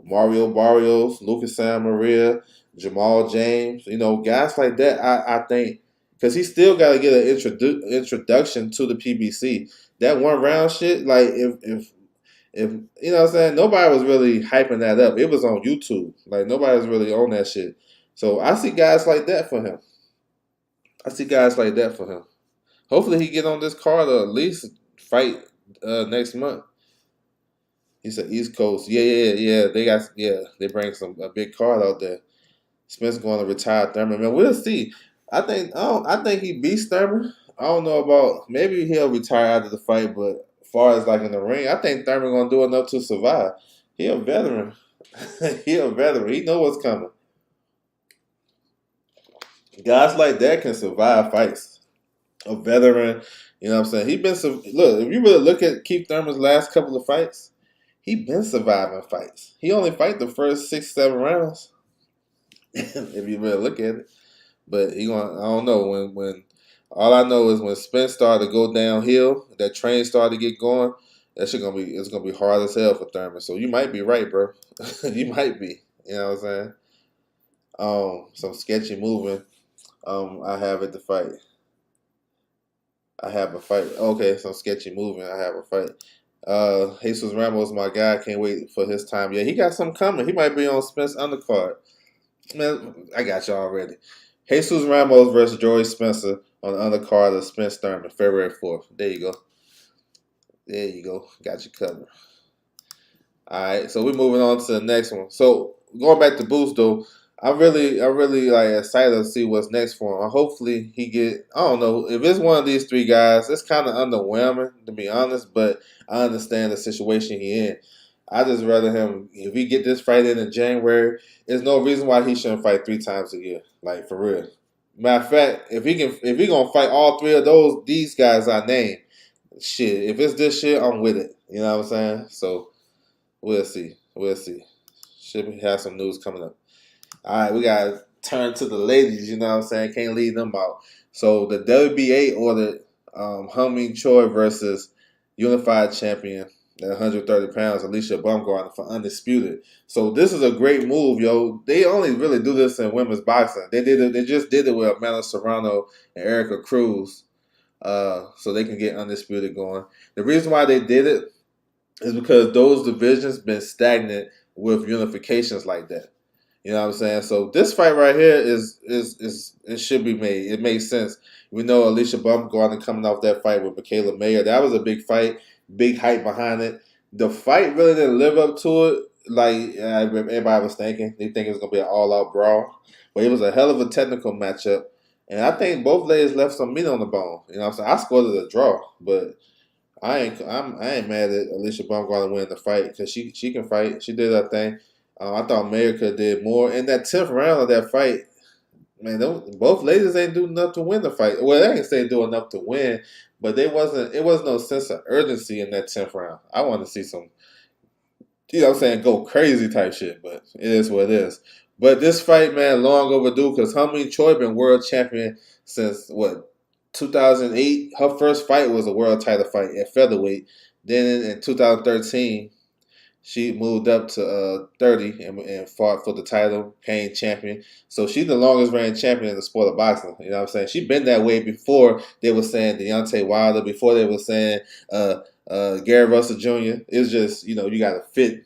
Mario Barrios, Lucas San Maria, Jamal James, guys like that. I think because he still got to get an introduction to the PBC. That one round shit, like if you know what I'm saying, nobody was really hyping that up. It was on YouTube. Like nobody was really on that shit. So I see guys like that for him. I see guys like that for him. Hopefully he get on this card or at least fight next month. He said East Coast. Yeah. They bring a big card out there. Spence going to retire Thurman. Man, we'll see. I think he beats Thurman. I don't know about maybe he'll retire after the fight, but as far as like in the ring, I think Thurman gonna do enough to survive. He a veteran. He a veteran. He know what's coming. Guys like that can survive fights. A veteran, you know what I'm saying? Look, if you really look at Keith Thurman's last couple of fights, he been surviving fights. He only fight the first 6, 7 rounds. If you really look at it. But I don't know, when all I know is when Spence started to go downhill, that train started to get going, it's gonna be hard as hell for Thurman. So you might be right, bro. You might be. You know what I'm saying? Some sketchy moving. I have at the fight. I have a fight. Okay, some sketchy moving. I have a fight. Jesus Ramos, my guy, can't wait for his time. Yeah, he got something coming. He might be on Spence undercard. Man, I got you already. Jesus Ramos versus Joey Spencer on the undercard of Spence Thurman, February 4th. There you go. There you go. Got you covered. All right, so we're moving on to the next one. So going back to Boost though, I'm really like excited to see what's next for him. Hopefully he get. I don't know if it's one of these three guys. It's kind of underwhelming to be honest, but I understand the situation he in. I just rather him if he get this fight in January. There's no reason why he shouldn't fight 3 times a year, like for real. Matter of fact, if he gonna fight all 3 of these guys I named, shit. If it's this shit, I'm with it. You know what I'm saying? So we'll see. We'll see. Should have some news coming up. All right, we got to turn to the ladies, you know what I'm saying? Can't leave them out. So the WBA ordered Choi versus unified champion at 130 pounds, Alicia Baumgardner for Undisputed. So this is a great move, yo. They only really do this in women's boxing. They just did it with Amanda Serrano and Erica Cruz, so they can get Undisputed going. The reason why they did it is because those divisions been stagnant with unifications like that. You know what I'm saying? So this fight right here is it should be made. It makes sense. We know Alicia Baumgardner coming off that fight with Michaela Mayer. That was a big fight, big hype behind it. The fight really didn't live up to it like everybody was thinking. They think it was gonna be an all-out brawl, but it was a hell of a technical matchup. And I think both ladies left some meat on the bone. You know what I'm saying? I scored it a draw, but I ain't mad at Alicia Baumgardner winning the fight because she can fight. She did her thing. I thought Mayer could have did more. In that 10th round of that fight, man, both ladies ain't do enough to win the fight. Well, they ain't say do enough to win, but it was no sense of urgency in that 10th round. I want to see some, you know what I'm saying, go crazy type shit, but it is what it is. But this fight, man, long overdue because Choi been world champion since, 2008? Her first fight was a world title fight at featherweight. Then in 2013, she moved up to 30 and fought for the title, became champion. So she's the longest reigning champion in the sport of boxing. You know what I'm saying? She's been that way before they were saying Deontay Wilder, before they were saying Gary Russell Jr. It's just, you got to fit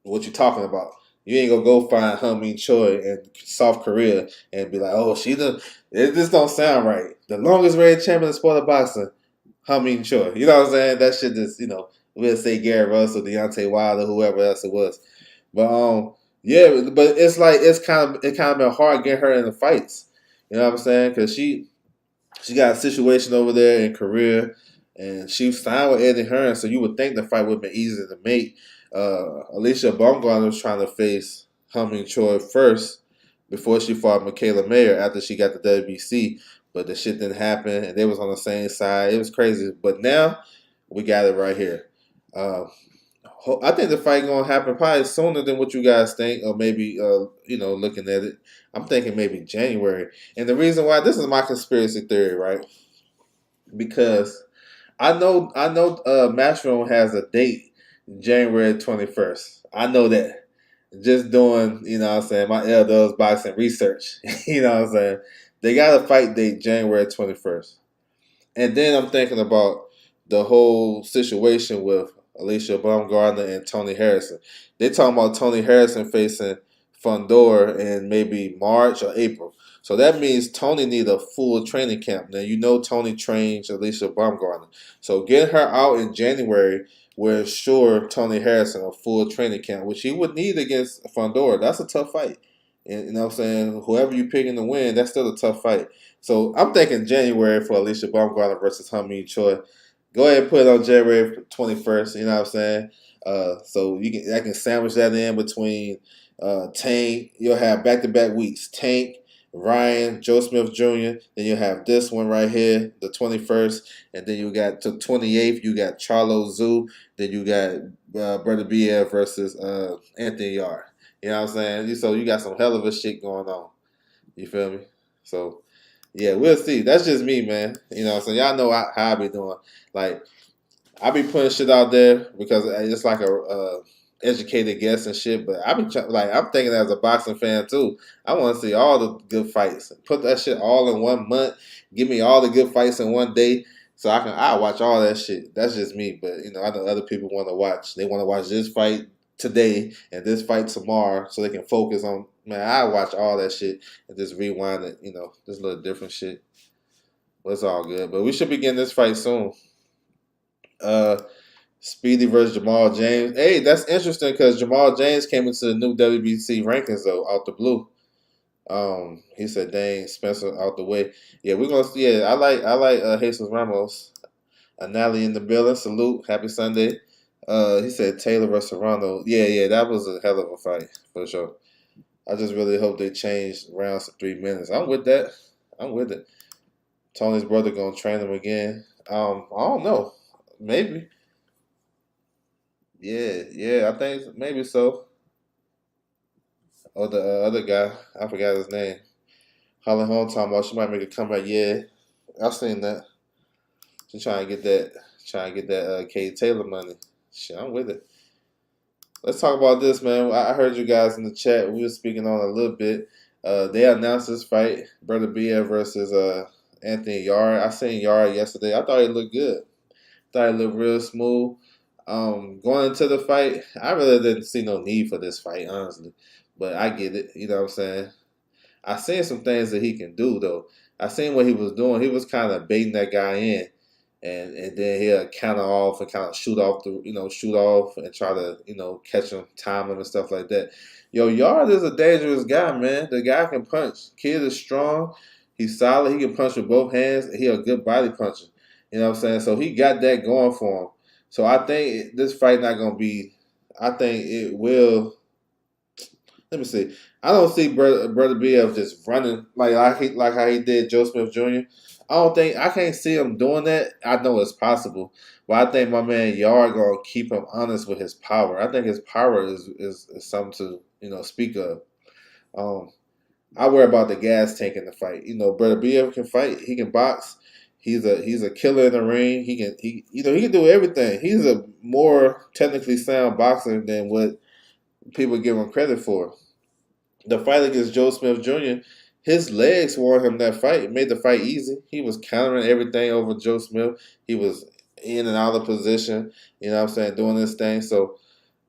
what you're talking about. You ain't going to go find Choi in South Korea and be like, oh, it just don't sound right. The longest reigning champion in the sport of boxing, Choi. You know what I'm saying? That shit just, we'll say Gary Russell, Deontay Wilder, whoever else it was. But yeah, but it's like it kind of been hard getting her in the fights. You know what I'm saying? Because she got a situation over there in Korea, and she signed with Eddie Hearn, so you would think the fight would have been easier to make. Alicia Baumgardner was trying to face Choi first before she fought Michaela Mayer after she got the WBC, but the shit didn't happen, and they was on the same side. It was crazy, but now we got it right here. I think the fight gonna happen probably sooner than what you guys think, or maybe looking at it, I'm thinking maybe January. And the reason why, this is my conspiracy theory, right? Because I know Matchroom has a date, January 21st. I know that. just doing, you know what I'm saying, my elders boxing research. You know what I'm saying? They got a fight date January 21st. And then I'm thinking about the whole situation with Alicia Baumgardner and Tony Harrison. They talking about Tony Harrison facing Sandor in maybe March or April. So that means Tony need a full training camp. Now you know Tony trains Alicia Baumgardner. So get her out in January will ensure Tony Harrison a full training camp, which he would need against Sandor. That's a tough fight. And you know what I'm saying? Whoever you pick in the win, that's still a tough fight. So I'm thinking January for Alicia Baumgardner versus Choi. Go ahead and put it on January 21st. You know what I'm saying? So I can sandwich that in between Tank. You'll have back-to-back weeks. Tank, Ryan, Joe Smith Jr. Then you'll have this one right here, the 21st, and then you got the 28th. You got Charlo Zoo. Then you got Beterbiev versus Anthony Yarde. You know what I'm saying? So you got some hell of a shit going on. You feel me? So. Yeah, we'll see. That's just me, man. You know, so y'all know how I be doing. Like, I be putting shit out there because it's like a educated guess and shit. But I be like, I'm thinking as a boxing fan too. I want to see all the good fights. Put that shit all in 1 month. Give me all the good fights in 1 day, so I watch all that shit. That's just me. But you know, I know other people want to watch. They want to watch this fight today and this fight tomorrow, so they can focus on. Man, I watch all that shit and just rewind it. You know, just a little different shit. But it's all good. But we should be getting this fight soon. Speedy versus Jamal James. Hey, that's interesting because Jamal James came into the new WBC rankings though, out the blue. He said, "Dang, Spencer out the way." Yeah, we're gonna. Yeah, I like Jesus Ramos. Anali in the building. Salute. Happy Sunday. He said Taylor versus Serrano. Yeah, that was a hell of a fight for sure. I just really hope they change rounds to 3 minutes. I'm with that. I'm with it. Tony's brother gonna train him again. I don't know. Maybe. Yeah. I think maybe so. Or the other guy, I forgot his name. Holland Holm talking about she might make a comeback. Yeah, I've seen that. She trying to get that Kate Taylor money. Shit, I'm with it. Let's talk about this, man. I heard you guys in the chat. We were speaking on a little bit. They announced this fight, Beterbiev versus Anthony Yarde. I seen Yarde yesterday. I thought he looked good. Thought he looked real smooth. Going into the fight, I really didn't see no need for this fight, honestly. But I get it. You know what I'm saying? I seen some things that he can do though. I seen what he was doing. He was kind of baiting that guy in, and then he'll counter off and kind of shoot off and try to catch him, time him and stuff like that. Yo, Yard is a dangerous guy, man. The guy can punch. Kid is strong. He's solid. He can punch with both hands. He a good body puncher. You know what I'm saying? So he got that going for him. So I think this fight not gonna be. I think it will. Let me see. I don't see Brother BF just running like how he did Joe Smith Jr. I can't see him doing that. I know it's possible, but I think my man Yard gonna keep him honest with his power. I think his power is something to speak of. Um, I worry about the gas tank in the fight. Brother BF can fight. He can box. He's a killer in the ring. He can do everything. He's a more technically sound boxer than what people give him credit for. The fight against Joe Smith Jr., his legs won him that fight. It made the fight easy. He was countering everything over Joe Smith. He was in and out of position, you know what I'm saying, doing this thing. So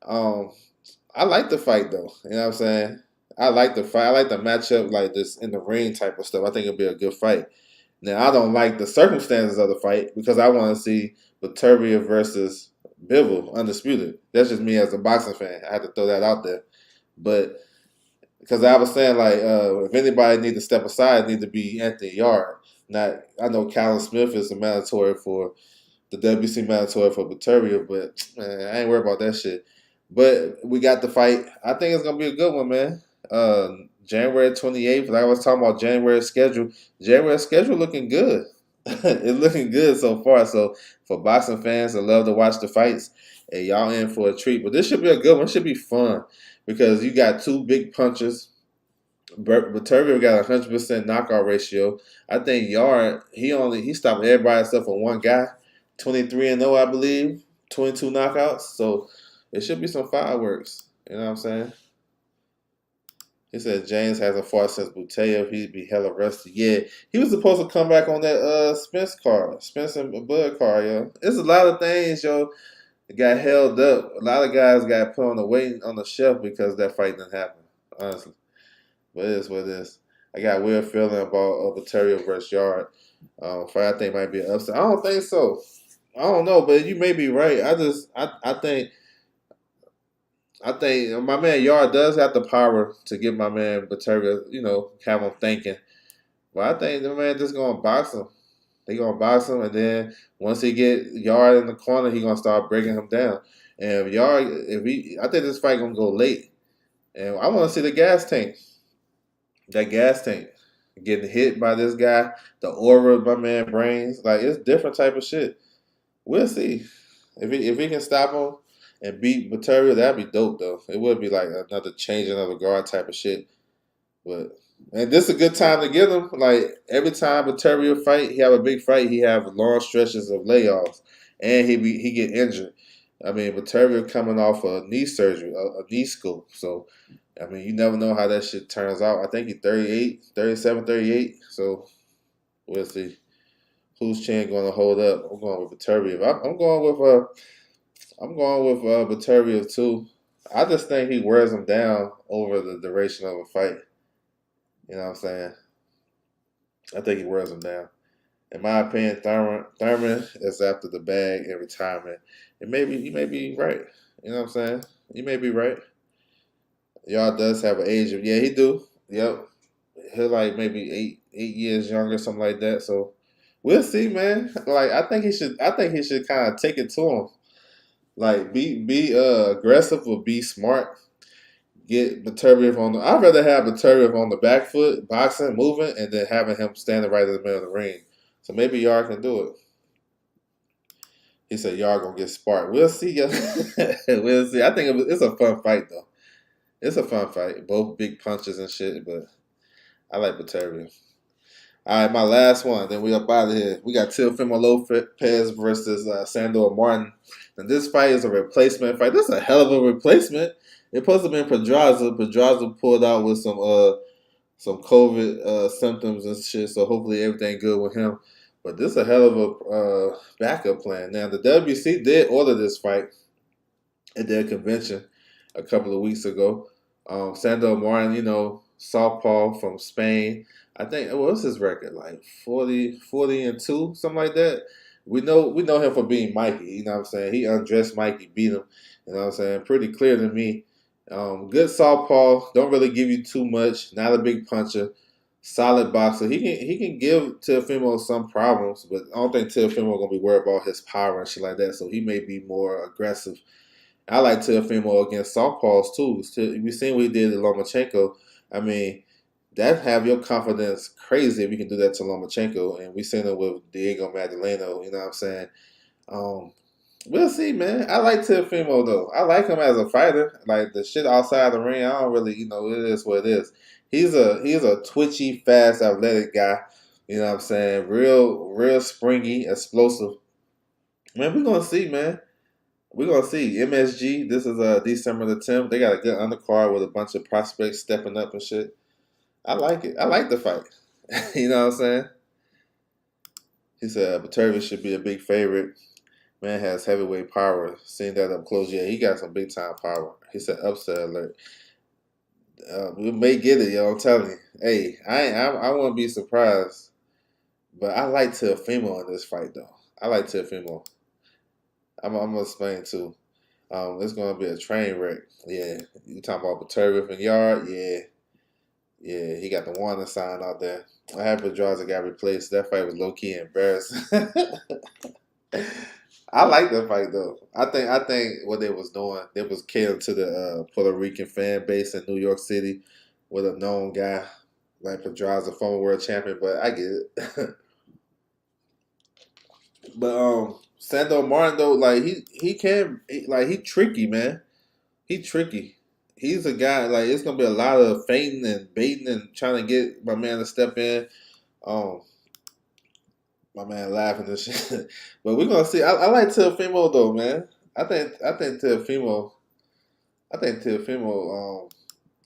I like the fight, though. You know what I'm saying? I like the fight. I like the matchup like this in the ring type of stuff. I think it'll be a good fight. Now, I don't like the circumstances of the fight because I want to see Beterbiev versus Bivol, Undisputed. That's just me as a boxing fan. I had to throw that out there. But because I was saying, like, if anybody need to step aside, it need to be Anthony Yarde. Not, I know Callum Smith is a mandatory for the WC mandatory for Beterbiev, but man, I ain't worried about that shit. But we got the fight. I think it's gonna be a good one, man. January 28th. Like I was talking about January schedule. January schedule looking good. It's looking good so far. So for boxing fans that love to watch the fights, hey, y'all in for a treat. But this should be a good one. It should be fun because you got two big punches. Beterbiev got 100% knockout ratio. I think Yard he stopped everybody except for one guy, 23-0, I believe, 22 knockouts. So it should be some fireworks. You know what I'm saying? He said James hasn't fought since Beterbiev. He'd be hella rusty. Yeah, he was supposed to come back on that Spence and Bud card, yo. It's a lot of things, yo. It got held up. A lot of guys got put on the waiting on the shelf because that fight didn't happen. Honestly, but it is what it is. I got a weird feeling about Beterbiev versus Yarde. Fight I think might be an upset. I don't think so. I don't know, but you may be right. I think my man Yard does have the power to get my man Beterbiev, have him thinking. But I think the man just gonna box him. They gonna box him, and then once he get Yard in the corner, he gonna start breaking him down. And I think this fight gonna go late. And I want to see the gas tank. That gas tank getting hit by this guy, the aura of my man brains, like it's different type of shit. We'll see if he can stop him and beat Beterbiev. That'd be dope though. It would be like another changing of the guard type of shit. But and this is a good time to get him. Like every time Beterbiev fight, he have a big fight. He have long stretches of layoffs, and he get injured. I mean, Beterbiev coming off a knee surgery, a knee scope. So I mean, you never know how that shit turns out. I think he's 38, 37, 38. So we'll see whose chin going to hold up. I'm going with Beterbiev. I'm going with Beterbiev too. I just think he wears him down over the duration of a fight. You know what I'm saying? I think he wears him down. In my opinion, Thurman is after the bag in retirement. You may be right. You know what I'm saying? You may be right. Y'all does have an age of he do. Yep. He'll like maybe eight years younger, something like that. So we'll see, man. Like I think he should kind of take it to him. Like be aggressive or be smart. Get Beterbiev on the. I'd rather have Beterbiev on the back foot, boxing, moving, and then having him standing right in the middle of the ring. So maybe Yard can do it. He said Yard gonna get sparked. We'll see. We'll see. I think it's a fun fight though. It's a fun fight. Both big punches and shit, but I like Beterbiev. All right, my last one. Then we up out of here. We got Teofimo Lopez versus Sandor Martin. And this fight is a replacement fight. This is a hell of a replacement. It supposed to have been Pedraza. Pedraza pulled out with some COVID symptoms and shit. So hopefully everything good with him. But this is a hell of a backup plan. Now the WC did order this fight at their convention a couple of weeks ago. Sandor Martin, southpaw from Spain. I think what's his record? Like 40-2, something like that. We know him for being Mikey, you know what I'm saying? He undressed Mikey, beat him, you know what I'm saying? Pretty clear to me. Good southpaw, don't really give you too much, not a big puncher, solid boxer. He can give Teofimo some problems, but I don't think Teofimo gonna be worried about his power and shit like that, so he may be more aggressive. I like Teofimo against southpaws too. We've seen what he did to Lomachenko. I mean, that have your confidence crazy if you can do that to Lomachenko. And we've seen it with Diego Magdaleno, you know what I'm saying? We'll see, man. I like Teofimo, though. I like him as a fighter. Like, the shit outside the ring, I don't really, it is what it is. He's a twitchy, fast, athletic guy. You know what I'm saying? Real springy, explosive. Man, we're going to see, man. We're going to see. MSG, this is December the 10th. They got a good undercard with a bunch of prospects stepping up and shit. I like it. I like the fight. You know what I'm saying? He said Beterbiev should be a big favorite. Man has heavyweight power. Seeing that up close, yeah, he got some big time power. He said upset alert. We may get it, yo. I'm telling you. Hey, I won't be surprised. But I like Teofimo in this fight, though. I like Teofimo. I'm gonna explain too. It's gonna be a train wreck. Yeah, you talking about Beterbiev and Yard? Yeah, he got the warning sign out there. I had Pedraza got replaced. That fight was low key embarrassing. I like that fight though. I think what they was doing, they was catering to the Puerto Rican fan base in New York City with a known guy like Pedraza, former world champion. But I get it. But Sandor Martin though, like he tricky, man. He tricky. He's a guy, like, it's going to be a lot of feinting and baiting and trying to get my man to step in. My man laughing and shit. But we're going to see. I like Teofimo, though, man. I think Teofimo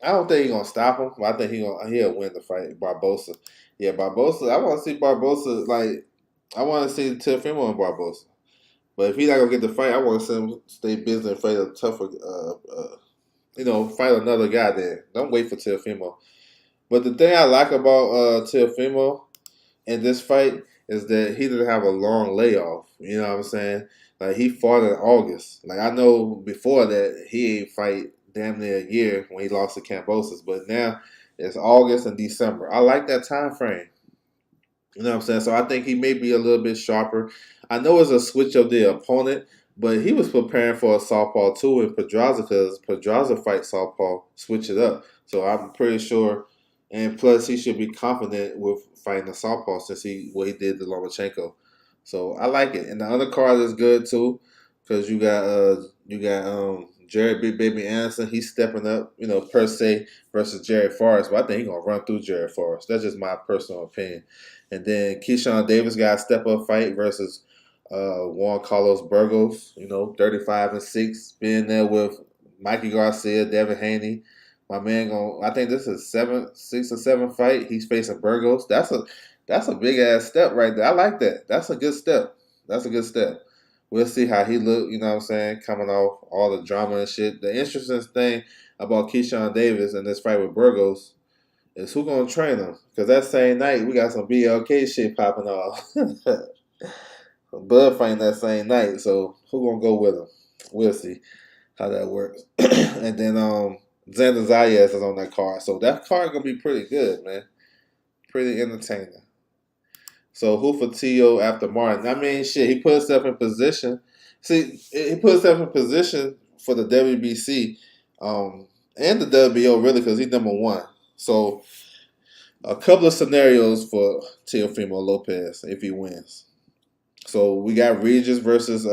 I don't think he's gonna stop him, but I think he'll win the fight. Barbosa, yeah, Barbosa. I want to see Barbosa like I want to see Teofimo and Barbosa. But if he's not gonna get the fight, I want to see him stay busy and fight a tougher, fight another guy. There, don't wait for Teofimo. But the thing I like about Teofimo in this fight is that he didn't have a long layoff. You know what I'm saying? Like he fought in August. Like I know before that he ain't fight damn near a year when he lost to Cambosis, but now it's August and December. I like that time frame. You know what I'm saying? So I think he may be a little bit sharper. I know it's a switch of the opponent, but he was preparing for a southpaw too in Pedraza because Pedraza fight southpaw, switch it up. So I'm pretty sure, and plus he should be confident with fighting the southpaw since what he did to Lomachenko. So I like it, and the other card is good too because you got Jared Big Baby Anderson. He's stepping up, per se versus Jared Forrest, but I think he's gonna run through Jared Forrest. That's just my personal opinion. And then Keyshawn Davis got a step up fight versus Juan Carlos Burgos, 35-6, being there with Mikey Garcia, Devin Haney. My man I think this is 6 or 7 fight. He's facing Burgos. That's a big ass step right there. I like that. That's a good step. That's a good step. We'll see how he look, you know what I'm saying, coming off all the drama and shit. The interesting thing about Keyshawn Davis and this fight with Burgos is who gonna train him? Because that same night we got some BLK shit popping off. Bud fighting that same night, so who gonna go with him? We'll see how that works. And then Xander Zayas is on that card, so that card gonna be pretty good, man. Pretty entertaining. So who for Tio after Martin? I mean, shit, he put himself in position. See, he put himself in position for the WBC and the WBO really because he's number one. So a couple of scenarios for Teofimo Lopez if he wins. So we got Regis versus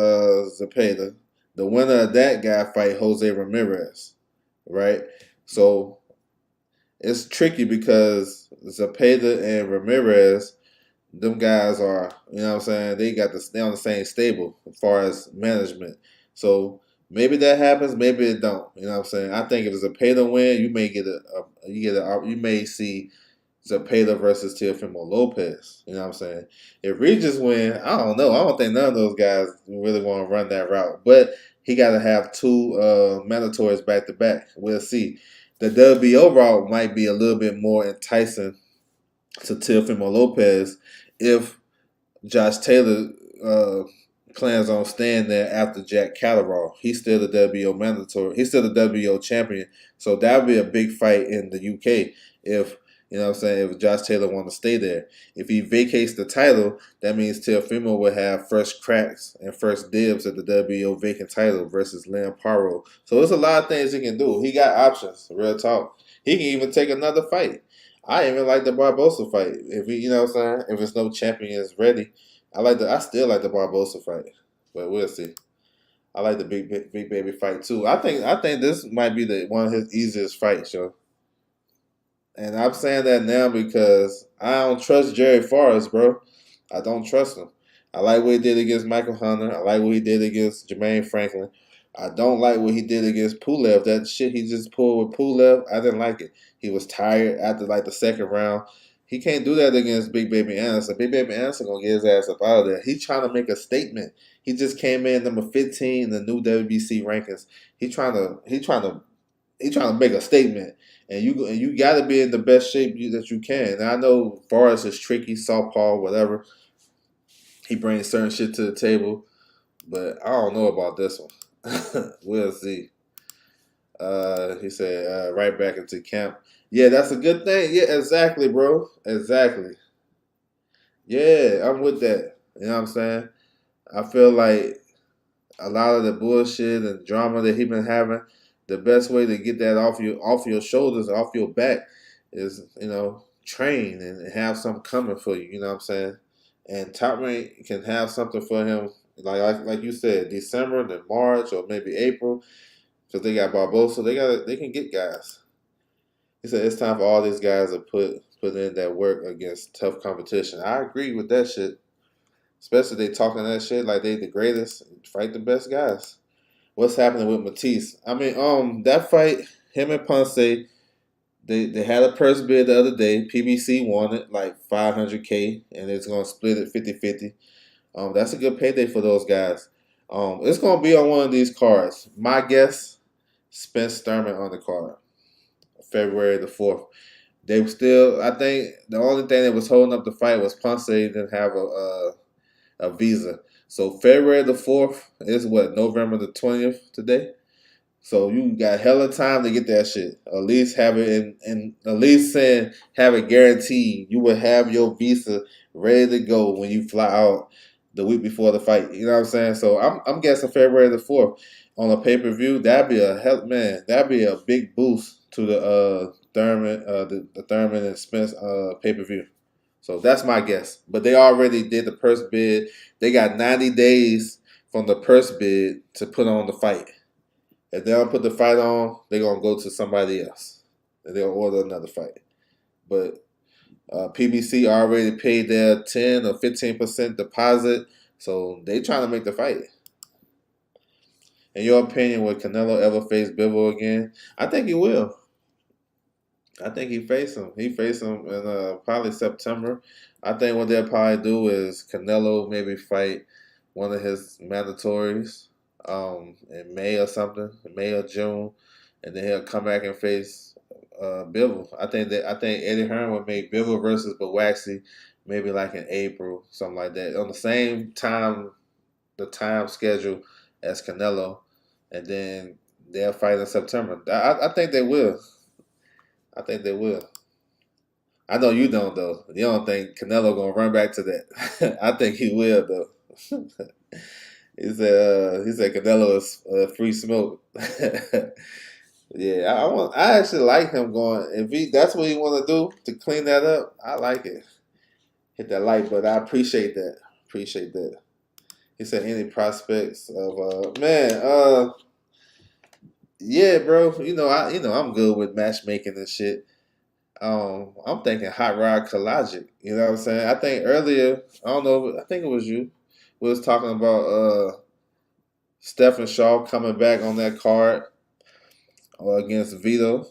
Zepeda. The winner of that guy fight Jose Ramirez, right? So it's tricky because Zepeda and Ramirez, them guys are, you know what I'm saying, they on the same stable as far as management. So maybe that happens, maybe it don't. You know what I'm saying? I think if it's a pay to win, you may see Zepeda versus Teofimo Lopez. You know what I'm saying? If Regis win, I don't know. I don't think none of those guys really want to run that route. But he got to have two mandatories back to back. We'll see. The WBO route might be a little bit more enticing to Teofimo Lopez if Josh Taylor plans on staying there after Jack Catterall. He's still the WBO mandatory. He's still the WBO champion. So that would be a big fight in the UK if, you know what I'm saying, if Josh Taylor wants to stay there. If he vacates the title, that means Teofimo will have first cracks and first dibs at the WBO vacant title versus Liam Paro. So there's a lot of things he can do. He got options, real talk. He can even take another fight. I even like the Barbosa fight. If he, you know what I'm saying, if it's no champion is ready, I still like the Barbosa fight. But we'll see. I like the big baby fight too. I think this might be one of his easiest fights, yo. And I'm saying that now because I don't trust Jerry Forrest, bro. I don't trust him. I like what he did against Michael Hunter. I like what he did against Jermaine Franklin. I don't like what he did against Pulev. That shit he just pulled with Pulev, I didn't like it. He was tired after like the second round. He can't do that against Big Baby Anderson. Big Baby Anderson gonna get his ass up out of there. He's trying to make a statement. He just came in number 15 in the new WBC rankings. He trying to make a statement, and you got to be in the best shape that you can. And I know Forrest is tricky, southpaw, whatever. He brings certain shit to the table, but I don't know about this one. We'll see. He said right back into camp. Yeah, that's a good thing. Yeah, exactly, bro. Exactly. Yeah, I'm with that. You know what I'm saying? I feel like a lot of the bullshit and drama that he been having, the best way to get that off your shoulders, off your back, is train and have something coming for you. You know what I'm saying? And Top Rank can have something for him, like you said, December, then March, or maybe April, because they got Barbosa. They can get guys. He said it's time for all these guys to put in that work against tough competition. I agree with that shit. Especially they talking that shit like they the greatest. Fight the best guys. What's happening with Matisse? I mean, that fight, him and Ponce, They had a purse bid the other day. PBC wanted like 500K, and it's gonna split it 50-50. That's a good payday for those guys. It's gonna be on one of these cards. My guess, Spence Thurman on the card, February the 4th. They were still, I think, the only thing that was holding up the fight was Ponce didn't have a visa. So February the 4th is what, November the 20th today. So you got hella time to get that shit. At least have it in at least saying have it guaranteed. You will have your visa ready to go when you fly out the week before the fight. You know what I'm saying? So I'm guessing February the 4th on a pay-per-view. That'd be a hell man, that'd be a big boost to the Thurman the Thurman and Spence pay-per-view. So that's my guess. But they already did the purse bid. They got 90 days from the purse bid to put on the fight. If they don't put the fight on, they're going to go to somebody else. And they'll order another fight. But PBC already paid their 10 or 15% deposit, so they trying to make the fight. In your opinion, will Canelo ever face Bivol again? I think he will. I think he face him. He face him in probably September. I think what they'll probably do is Canelo maybe fight one of his mandatories in May or something, May or June, and then he'll come back and face Bivol. I think Eddie Hearn would make Bivol versus Bawaxi maybe like in April, something like that, on the same time, the time schedule as Canelo, and then they'll fight in September. I think they will. I think they will. I know you don't though. You don't think Canelo gonna run back to that? I think he will though. He said Canelo is free smoke. Yeah, I actually like him going. If that's what he want to do to clean that up, I like it. Hit that like button. I appreciate that. Appreciate that. He said any prospects of man. Yeah, bro. I'm good with matchmaking and shit. I'm thinking Hot Rod Kalajic. You know what I'm saying? I think earlier, I don't know, I think it was you. We was talking about Stephen Shaw coming back on that card against Vito.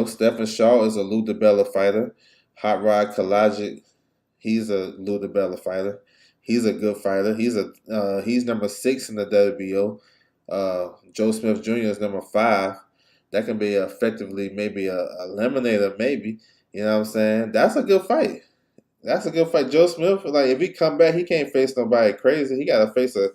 Stephen Shaw is a Lou DiBella fighter. Hot Rod Kalajic, he's a Lou DiBella fighter. He's a good fighter. He's number 6 in the WBO. Joe Smith Jr. is number 5. That can be effectively maybe a eliminator, maybe. You know what I'm saying? That's a good fight. That's a good fight. Joe Smith, like if he come back, he can't face nobody crazy. He gotta face a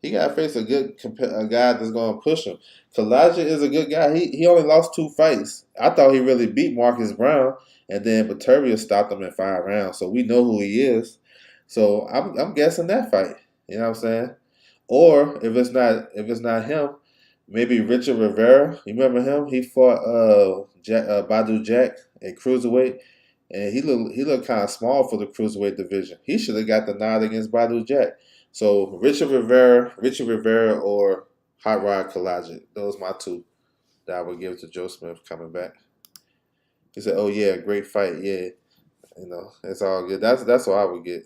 guy that's gonna push him. Kalajic is a good guy. He only lost 2 fights. I thought he really beat Marcus Brown, and then Beterbiev stopped him in 5 rounds. So we know who he is. So I'm guessing that fight. You know what I'm saying? Or if it's not him, maybe Richard Rivera. You remember him? He fought Badu Jack at cruiserweight, and he looked kind of small for the cruiserweight division. He should have got the nod against Badu Jack. So Richard Rivera, or Hot Rod Kalajic. Those are my 2 that I would give to Joe Smith coming back. He said, "Oh yeah, great fight. Yeah, it's all good. That's what I would get."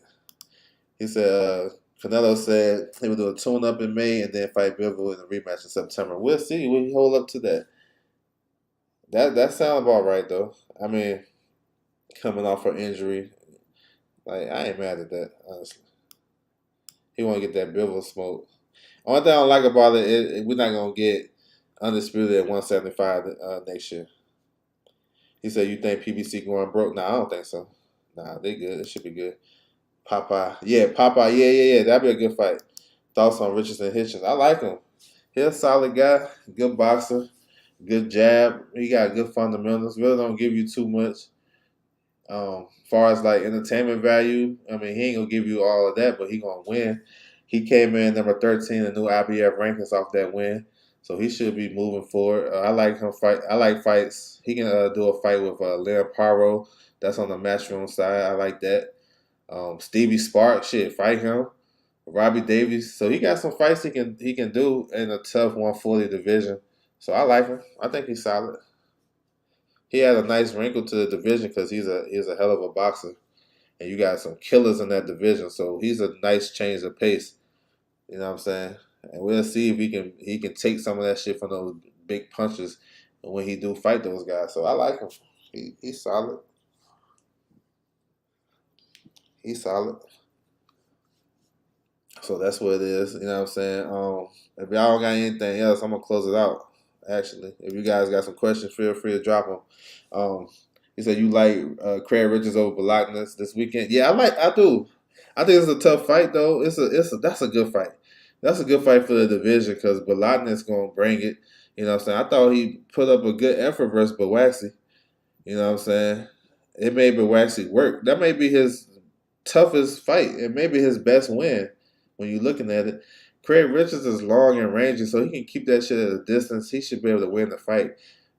He said. Canelo said he would do a tune-up in May and then fight Bivol in a rematch in September. We'll see. Will he hold up to that? That sounds about right, though. I mean, coming off an injury, like I ain't mad at that, honestly. He want to get that Bivol smoke. Only thing I don't like about it is we're not going to get Undisputed at 175 next year. He said, you think PBC going broke? Nah, I don't think so. Nah, they good. It should be good. Popeye. Yeah. That'd be a good fight. Thoughts on Richardson Hitchens? I like him. He's a solid guy. Good boxer. Good jab. He got good fundamentals. Really don't give you too much. Far as like entertainment value, I mean, he ain't going to give you all of that, but he going to win. He came in number 13 in the new IBF rankings off that win. So he should be moving forward. I like him fight. I like fights. He can do a fight with Leon Paro. That's on the Matchroom side. I like that. Stevie Sparks, fight him. Robbie Davies. So he got some fights he can do in a tough 140 division. So I like him. I think he's solid. He had a nice wrinkle to the division because he's a hell of a boxer, and you got some killers in that division. So he's a nice change of pace. You know what I'm saying? And we'll see if he can take some of that shit from those big punches when he do fight those guys. So I like him. He's solid. He's solid. So that's what it is. You know what I'm saying? If y'all don't got anything else, I'm gonna close it out. Actually, if you guys got some questions, feel free to drop them. He said you like Craig Richards over Balaknas this weekend. Yeah, I do. I think it's a tough fight though. That's a good fight. That's a good fight for the division because Balakna's gonna bring it. You know what I'm saying? I thought he put up a good effort versus Bawaxi. You know what I'm saying? It made Bawaxi work. That may be his toughest fight. It may be his best win when you're looking at it. Craig Richards is long and rangy, so he can keep that shit at a distance. He should be able to win the fight.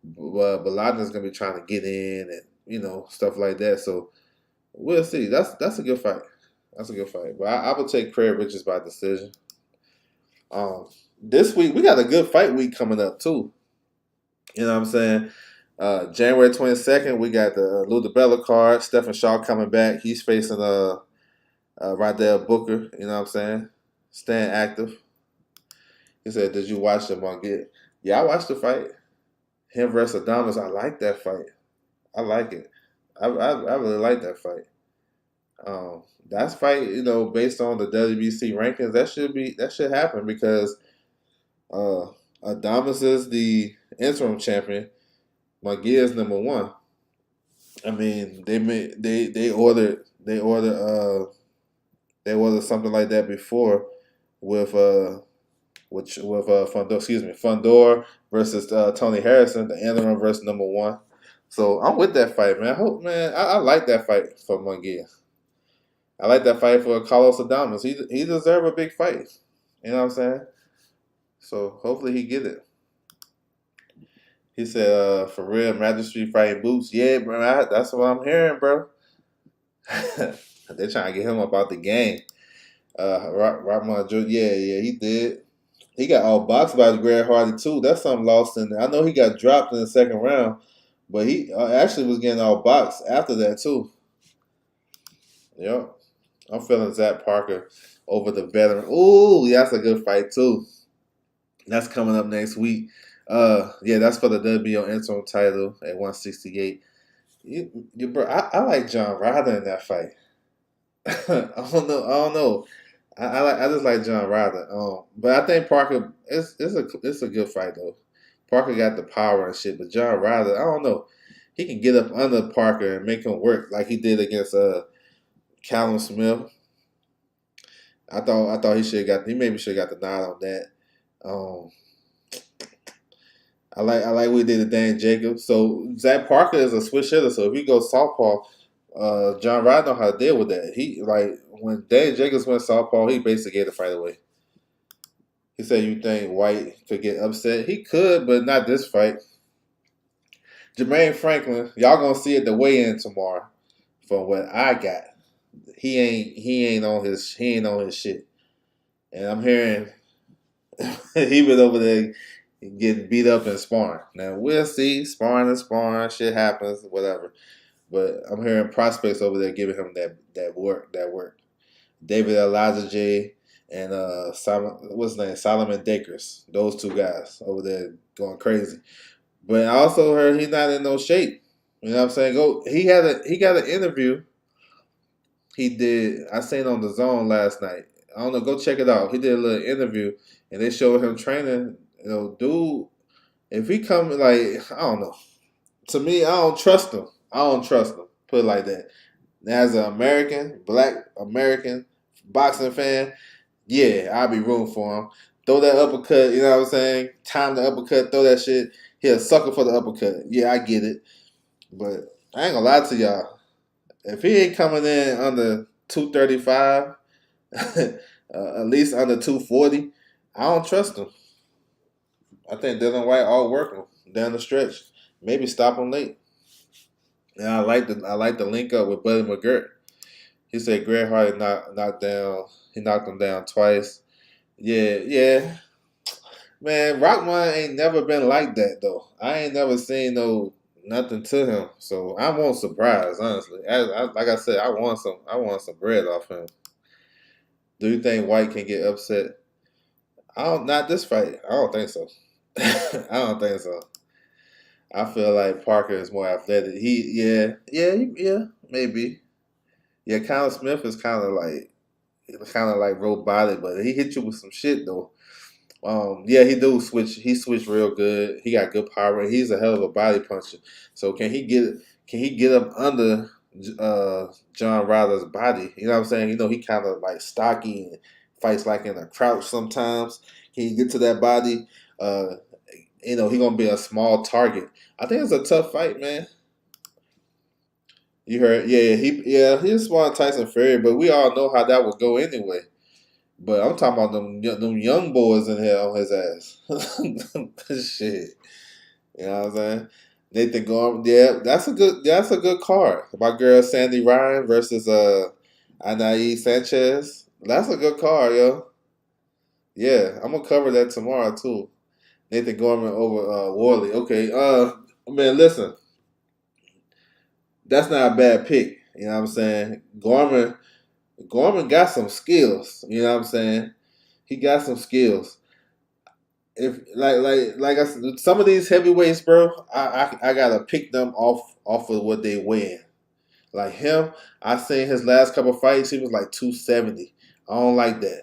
But Biladna's gonna be trying to get in and stuff like that. So we'll see. That's a good fight. That's a good fight. But I would take Craig Richards by decision. This week we got a good fight week coming up too. You know what I'm saying? January 22nd, we got the Lou DiBella card. Stephen Shaw coming back. He's facing Rydell Booker. You know what I'm saying? Staying active. He said, "Did you watch the Munguia?" Yeah, I watched the fight. Him versus Adamas. I like that fight. I like it. I really like that fight. That's fight, based on the WBC rankings, that should happen because Adamas is the interim champion. Munguia is number one. I mean, they ordered something like that before with Fandor versus Tony Harrison, the interim versus number one. So I'm with that fight, man. I like that fight for Munguia. I like that fight for Carlos Adames. He deserves a big fight. You know what I'm saying? So hopefully he get it. He said, for real, Magistrate fighting Boots. Yeah, bro, that's what I'm hearing, bro. They're trying to get him up out the game. Rahman, yeah, he did. He got all boxed by Greg Hardy too. That's something lost in there. I know he got dropped in the second round, but he actually was getting all boxed after that too. Yep. I'm feeling Zach Parker over the veteran. Ooh, yeah, that's a good fight too. That's coming up next week. Yeah, that's for the WBO interim title at 168. Bro, I like John Ryder in that fight. I don't know. I just like John Ryder. But I think Parker it's a good fight though. Parker got the power and shit, but John Ryder, I don't know. He can get up under Parker and make him work like he did against Callum Smith. I thought he maybe should have got the nod on that. I like what he did to Dan Jacobs. So Zach Parker is a switch hitter. So if he goes southpaw, John Ryder know how to deal with that. He when Dan Jacobs went southpaw, he basically gave the fight away. He said, "You think White could get upset? He could, but not this fight." Jermaine Franklin, y'all gonna see it the weigh-in tomorrow. From what I got, he ain't on his shit, and I'm hearing he was over there getting beat up in sparring. Now we'll see, sparring and sparring, shit happens, whatever. But I'm hearing prospects over there giving him that work. David Elijah J and Solomon Dakers. Those two guys over there going crazy. But I also heard he's not in no shape. You know what I'm saying? He got an interview. He did. I seen on the Zone last night. I don't know. Go check it out. He did a little interview, and they showed him training. Dude, if he come I don't know. To me, I don't trust him. Put it like that. As an Black American boxing fan, yeah, I'll be rooting for him. Throw that uppercut, you know what I'm saying? Time the uppercut, throw that shit. He a sucker for the uppercut. Yeah, I get it. But I ain't gonna lie to y'all. If he ain't coming in under 235, at least under 240, I don't trust him. I think Dylan White all working down the stretch. Maybe stop him late. And I like the link up with Buddy McGirt. He said Greg Hardy knocked him down twice. Yeah. Man, Rockman ain't never been like that though. I ain't never seen nothing to him. So I won't surprise, honestly. Like I said, I want some bread off him. Do you think White can get upset? Not this fight. I don't think so. I don't think so. I feel like Parker is more athletic. Yeah, maybe. Yeah, Kyle Smith is kind of like robotic, but he hit you with some shit though. Yeah, he do switch. He switched real good. He got good power. He's a hell of a body puncher. So Can he get up under John Ryder's body? You know what I'm saying? You know he kind of like stocky and fights like in a crouch sometimes. Can he get to that body? Uh, you know he gonna be a small target. I think it's a tough fight, man. You heard? He's smart Tyson Fury, but we all know how that would go anyway. But I'm talking about them young boys in here on his ass. Shit, you know what I'm saying? Nathan Gorman, yeah, that's a good card. My girl Sandy Ryan versus Anaí Sanchez. That's a good card, yo. Yeah, I'm gonna cover that tomorrow too. Nathan Gorman over Worley. Okay, man, listen, that's not a bad pick. You know what I'm saying? Gorman got some skills. You know what I'm saying? He got some skills. If like I said, some of these heavyweights, bro, I gotta pick them off of what they win. Like him, I seen his last couple fights, he was like 270. I don't like that.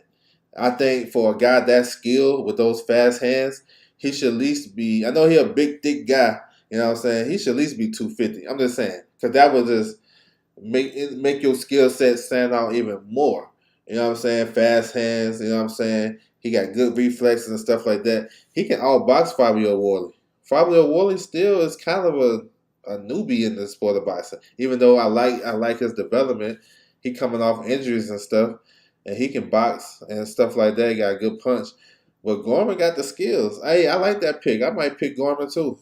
I think for a guy that skilled with those fast hands, he should at least be. I know he a big thick guy. You know what I'm saying? He should at least be 250. I'm just saying because that would just make your skill set stand out even more. You know what I'm saying? Fast hands. You know what I'm saying? He got good reflexes and stuff like that. He can outbox Fabio Worley. Fabio Worley still is kind of a newbie in the sport of boxing. Even though I like his development, he coming off injuries and stuff, and he can box and stuff like that. He got a good punch. But Gorman got the skills. Hey, I like that pick. I might pick Gorman too.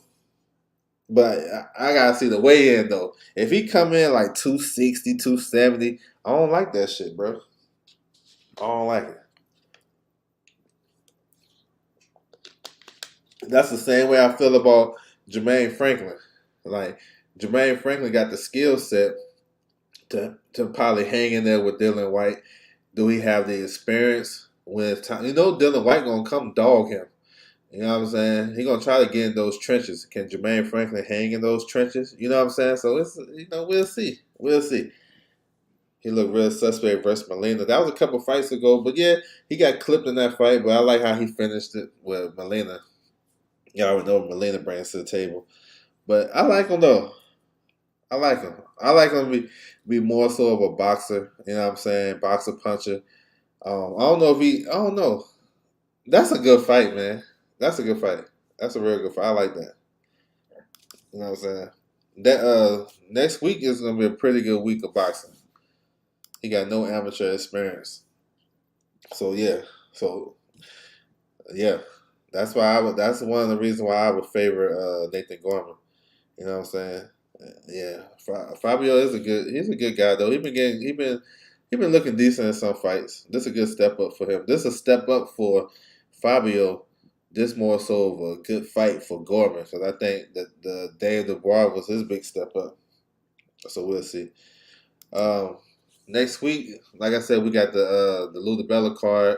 But I gotta see the weigh in though. If he come in like 260, 270, I don't like that shit, bro. I don't like it. That's the same way I feel about Jermaine Franklin. Like Jermaine Franklin got the skill set to probably hang in there with Dylan White. Do he have the experience when it's time? You know Dylan White gonna come dog him. You know what I'm saying? He gonna try to get in those trenches. Can Jermaine Franklin hang in those trenches? You know what I'm saying? So it's we'll see. We'll see. He looked real suspect versus Molina. That was a couple fights ago, but yeah, he got clipped in that fight. But I like how he finished it with Molina. Y'all already know what Molina brings to the table. But I like him though. I like him. I like him to be more so of a boxer. You know what I'm saying? Boxer puncher. I don't know if he. I don't know. That's a good fight, man. That's a good fight. That's a real good fight. I like that. You know what I'm saying? That next week is gonna be a pretty good week of boxing. He got no amateur experience. So yeah. So yeah. That's why I would that's one of the reasons why I would favor Nathan Gorman. You know what I'm saying? Yeah. Fabio is a good guy though. He been looking decent in some fights. This is a good step up for him. This is a step up for Fabio. This more so of a good fight for Gorman because I think that the Dave Dubois was his big step up. So we'll see. Um, Next week, like I said, we got the Lou DiBella card.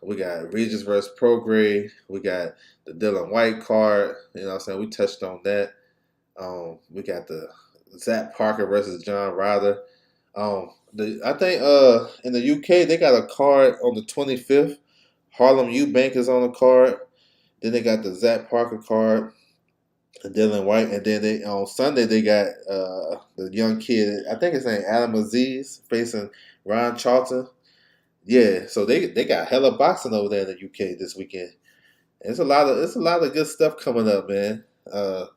We got Regis versus Prograis. We got the Dylan White card. You know what I'm saying? We touched on that. We got the Zach Parker versus John Ryder. I think in the UK they got a card on the 25th. Harlem Eubank is on the card. Then they got the Zach Parker card, and Dylan White, and then they on Sunday they got the young kid. I think his name Adam Aziz facing Ron Charlton. Yeah, so they got hella boxing over there in the UK this weekend. It's a lot of good stuff coming up, man. You know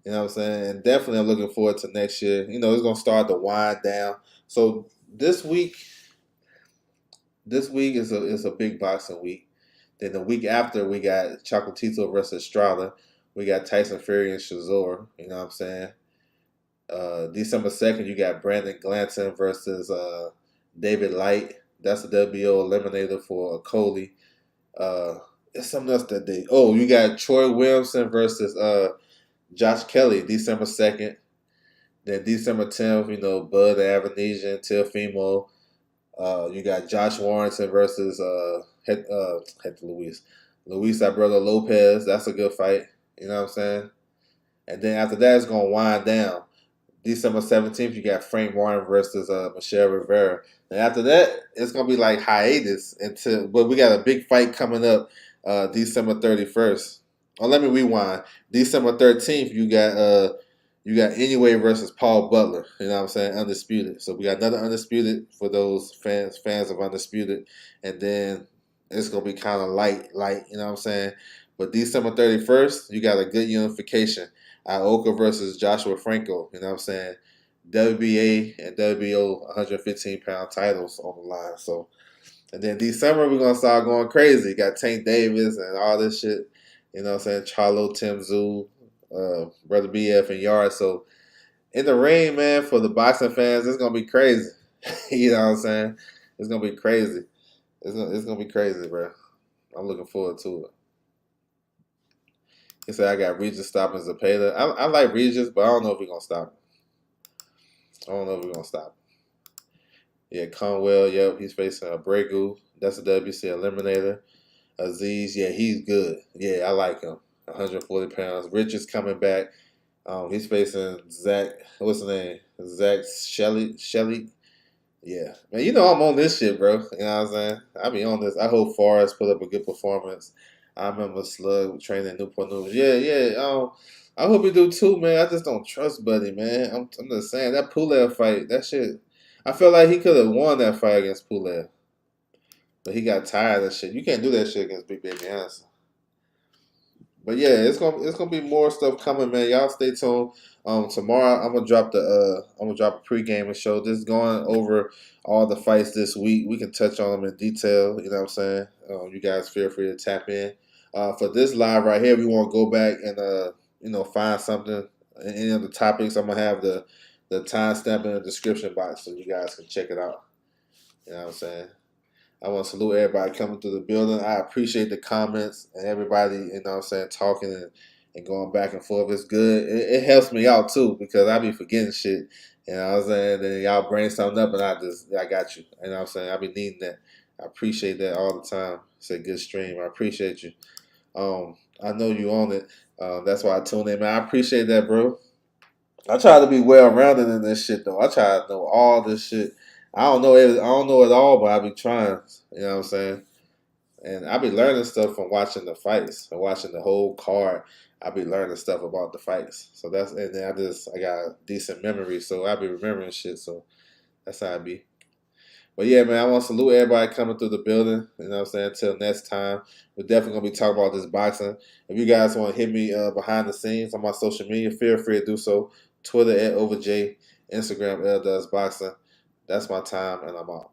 what I'm saying? And definitely I'm looking forward to next year. You know, it's gonna start to wind down. So this week is a big boxing week. Then the week after we got Chocolatito versus Estrada. We got Tyson Fury and Shazor. You know what I'm saying? December 2nd, you got Brandon Glanton versus David Light. That's a WBO eliminator for Coley. It's something else that day. Oh, you got Troy Williamson versus Josh Kelly, December 2nd. Then December 10th, you know, Bud Avenesian, Teofimo. You got Josh Warrington versus Hector Luis. Luis Alberto Lopez. That's a good fight. You know what I'm saying? And then after that, it's gonna wind down. December 17th, you got Frank Warren versus Michelle Rivera. And after that, it's gonna be like hiatus but we got a big fight coming up December 31st. Oh, let me rewind. December 13th, you got Anyway versus Paul Butler. You know what I'm saying? Undisputed. So we got another Undisputed for those fans of Undisputed. And then it's gonna be kind of light, you know what I'm saying? But December 31st, you got a good unification. Ioka versus Joshua Franco, you know what I'm saying? WBA and WBO 115-pound titles on the line. So, and then December we're gonna start going crazy. Got Tank Davis and all this shit. You know what I'm saying? Charlo, Tim Tszyu, Brother BF and Yarde. So in the ring, man, for the boxing fans, it's gonna be crazy. You know what I'm saying? It's gonna be crazy. It's gonna be crazy, bro. I'm looking forward to it. He said I got Regis stopping Zepeda. I like Regis, but I don't know if we're gonna stop him. I don't know if we're gonna stop him. Yeah, Conwell, yep, he's facing a Bregu. That's a WC eliminator. Aziz, yeah, he's good. Yeah, I like him. 140 pounds. Rich is coming back. He's facing Zach. What's his name? Zach Shelley. Yeah, man, you know I'm on this shit, bro. You know what I'm saying? I be on this. I hope Forrest put up a good performance. I remember Slug training at Newport News. Yeah. I hope he do too, man. I just don't trust Buddy, man. I'm just saying that Pulev fight, that shit. I feel like he could have won that fight against Pulev, but he got tired of that shit. You can't do that shit against Big Baby Anderson. But yeah, it's gonna be more stuff coming, man. Y'all stay tuned. Tomorrow I'm gonna drop a pre-gaming show. Just going over all the fights this week. We can touch on them in detail. You know what I'm saying? You guys feel free to tap in. For this live right here, we want to go back and find something. Any of the topics, I'm gonna have the timestamp in the description box so you guys can check it out. You know what I'm saying? I want to salute everybody coming through the building. I appreciate the comments and everybody, you know what I'm saying, talking and going back and forth. It's good. It helps me out too because I be forgetting shit. You know what I'm saying? Then y'all bring something up and I got you. You know what I'm saying? I be needing that. I appreciate that all the time. It's a good stream. I appreciate you. I know you on it. That's why I tune in, man. I appreciate that, bro. I try to be well rounded in this shit though. I try to know all this shit. I don't know it all, but I be trying. You know what I'm saying? And I be learning stuff from watching the fights and watching the whole card. I be learning stuff about the fights. So and then I got a decent memory, so I be remembering shit. So that's how I be. But yeah, man, I want to salute everybody coming through the building. You know what I'm saying? Until next time, we're definitely gonna be talking about this boxing. If you guys want to hit me behind the scenes on my social media, feel free to do so. Twitter @OverJ, Instagram @DoesBoxing. That's my time, and I'm out.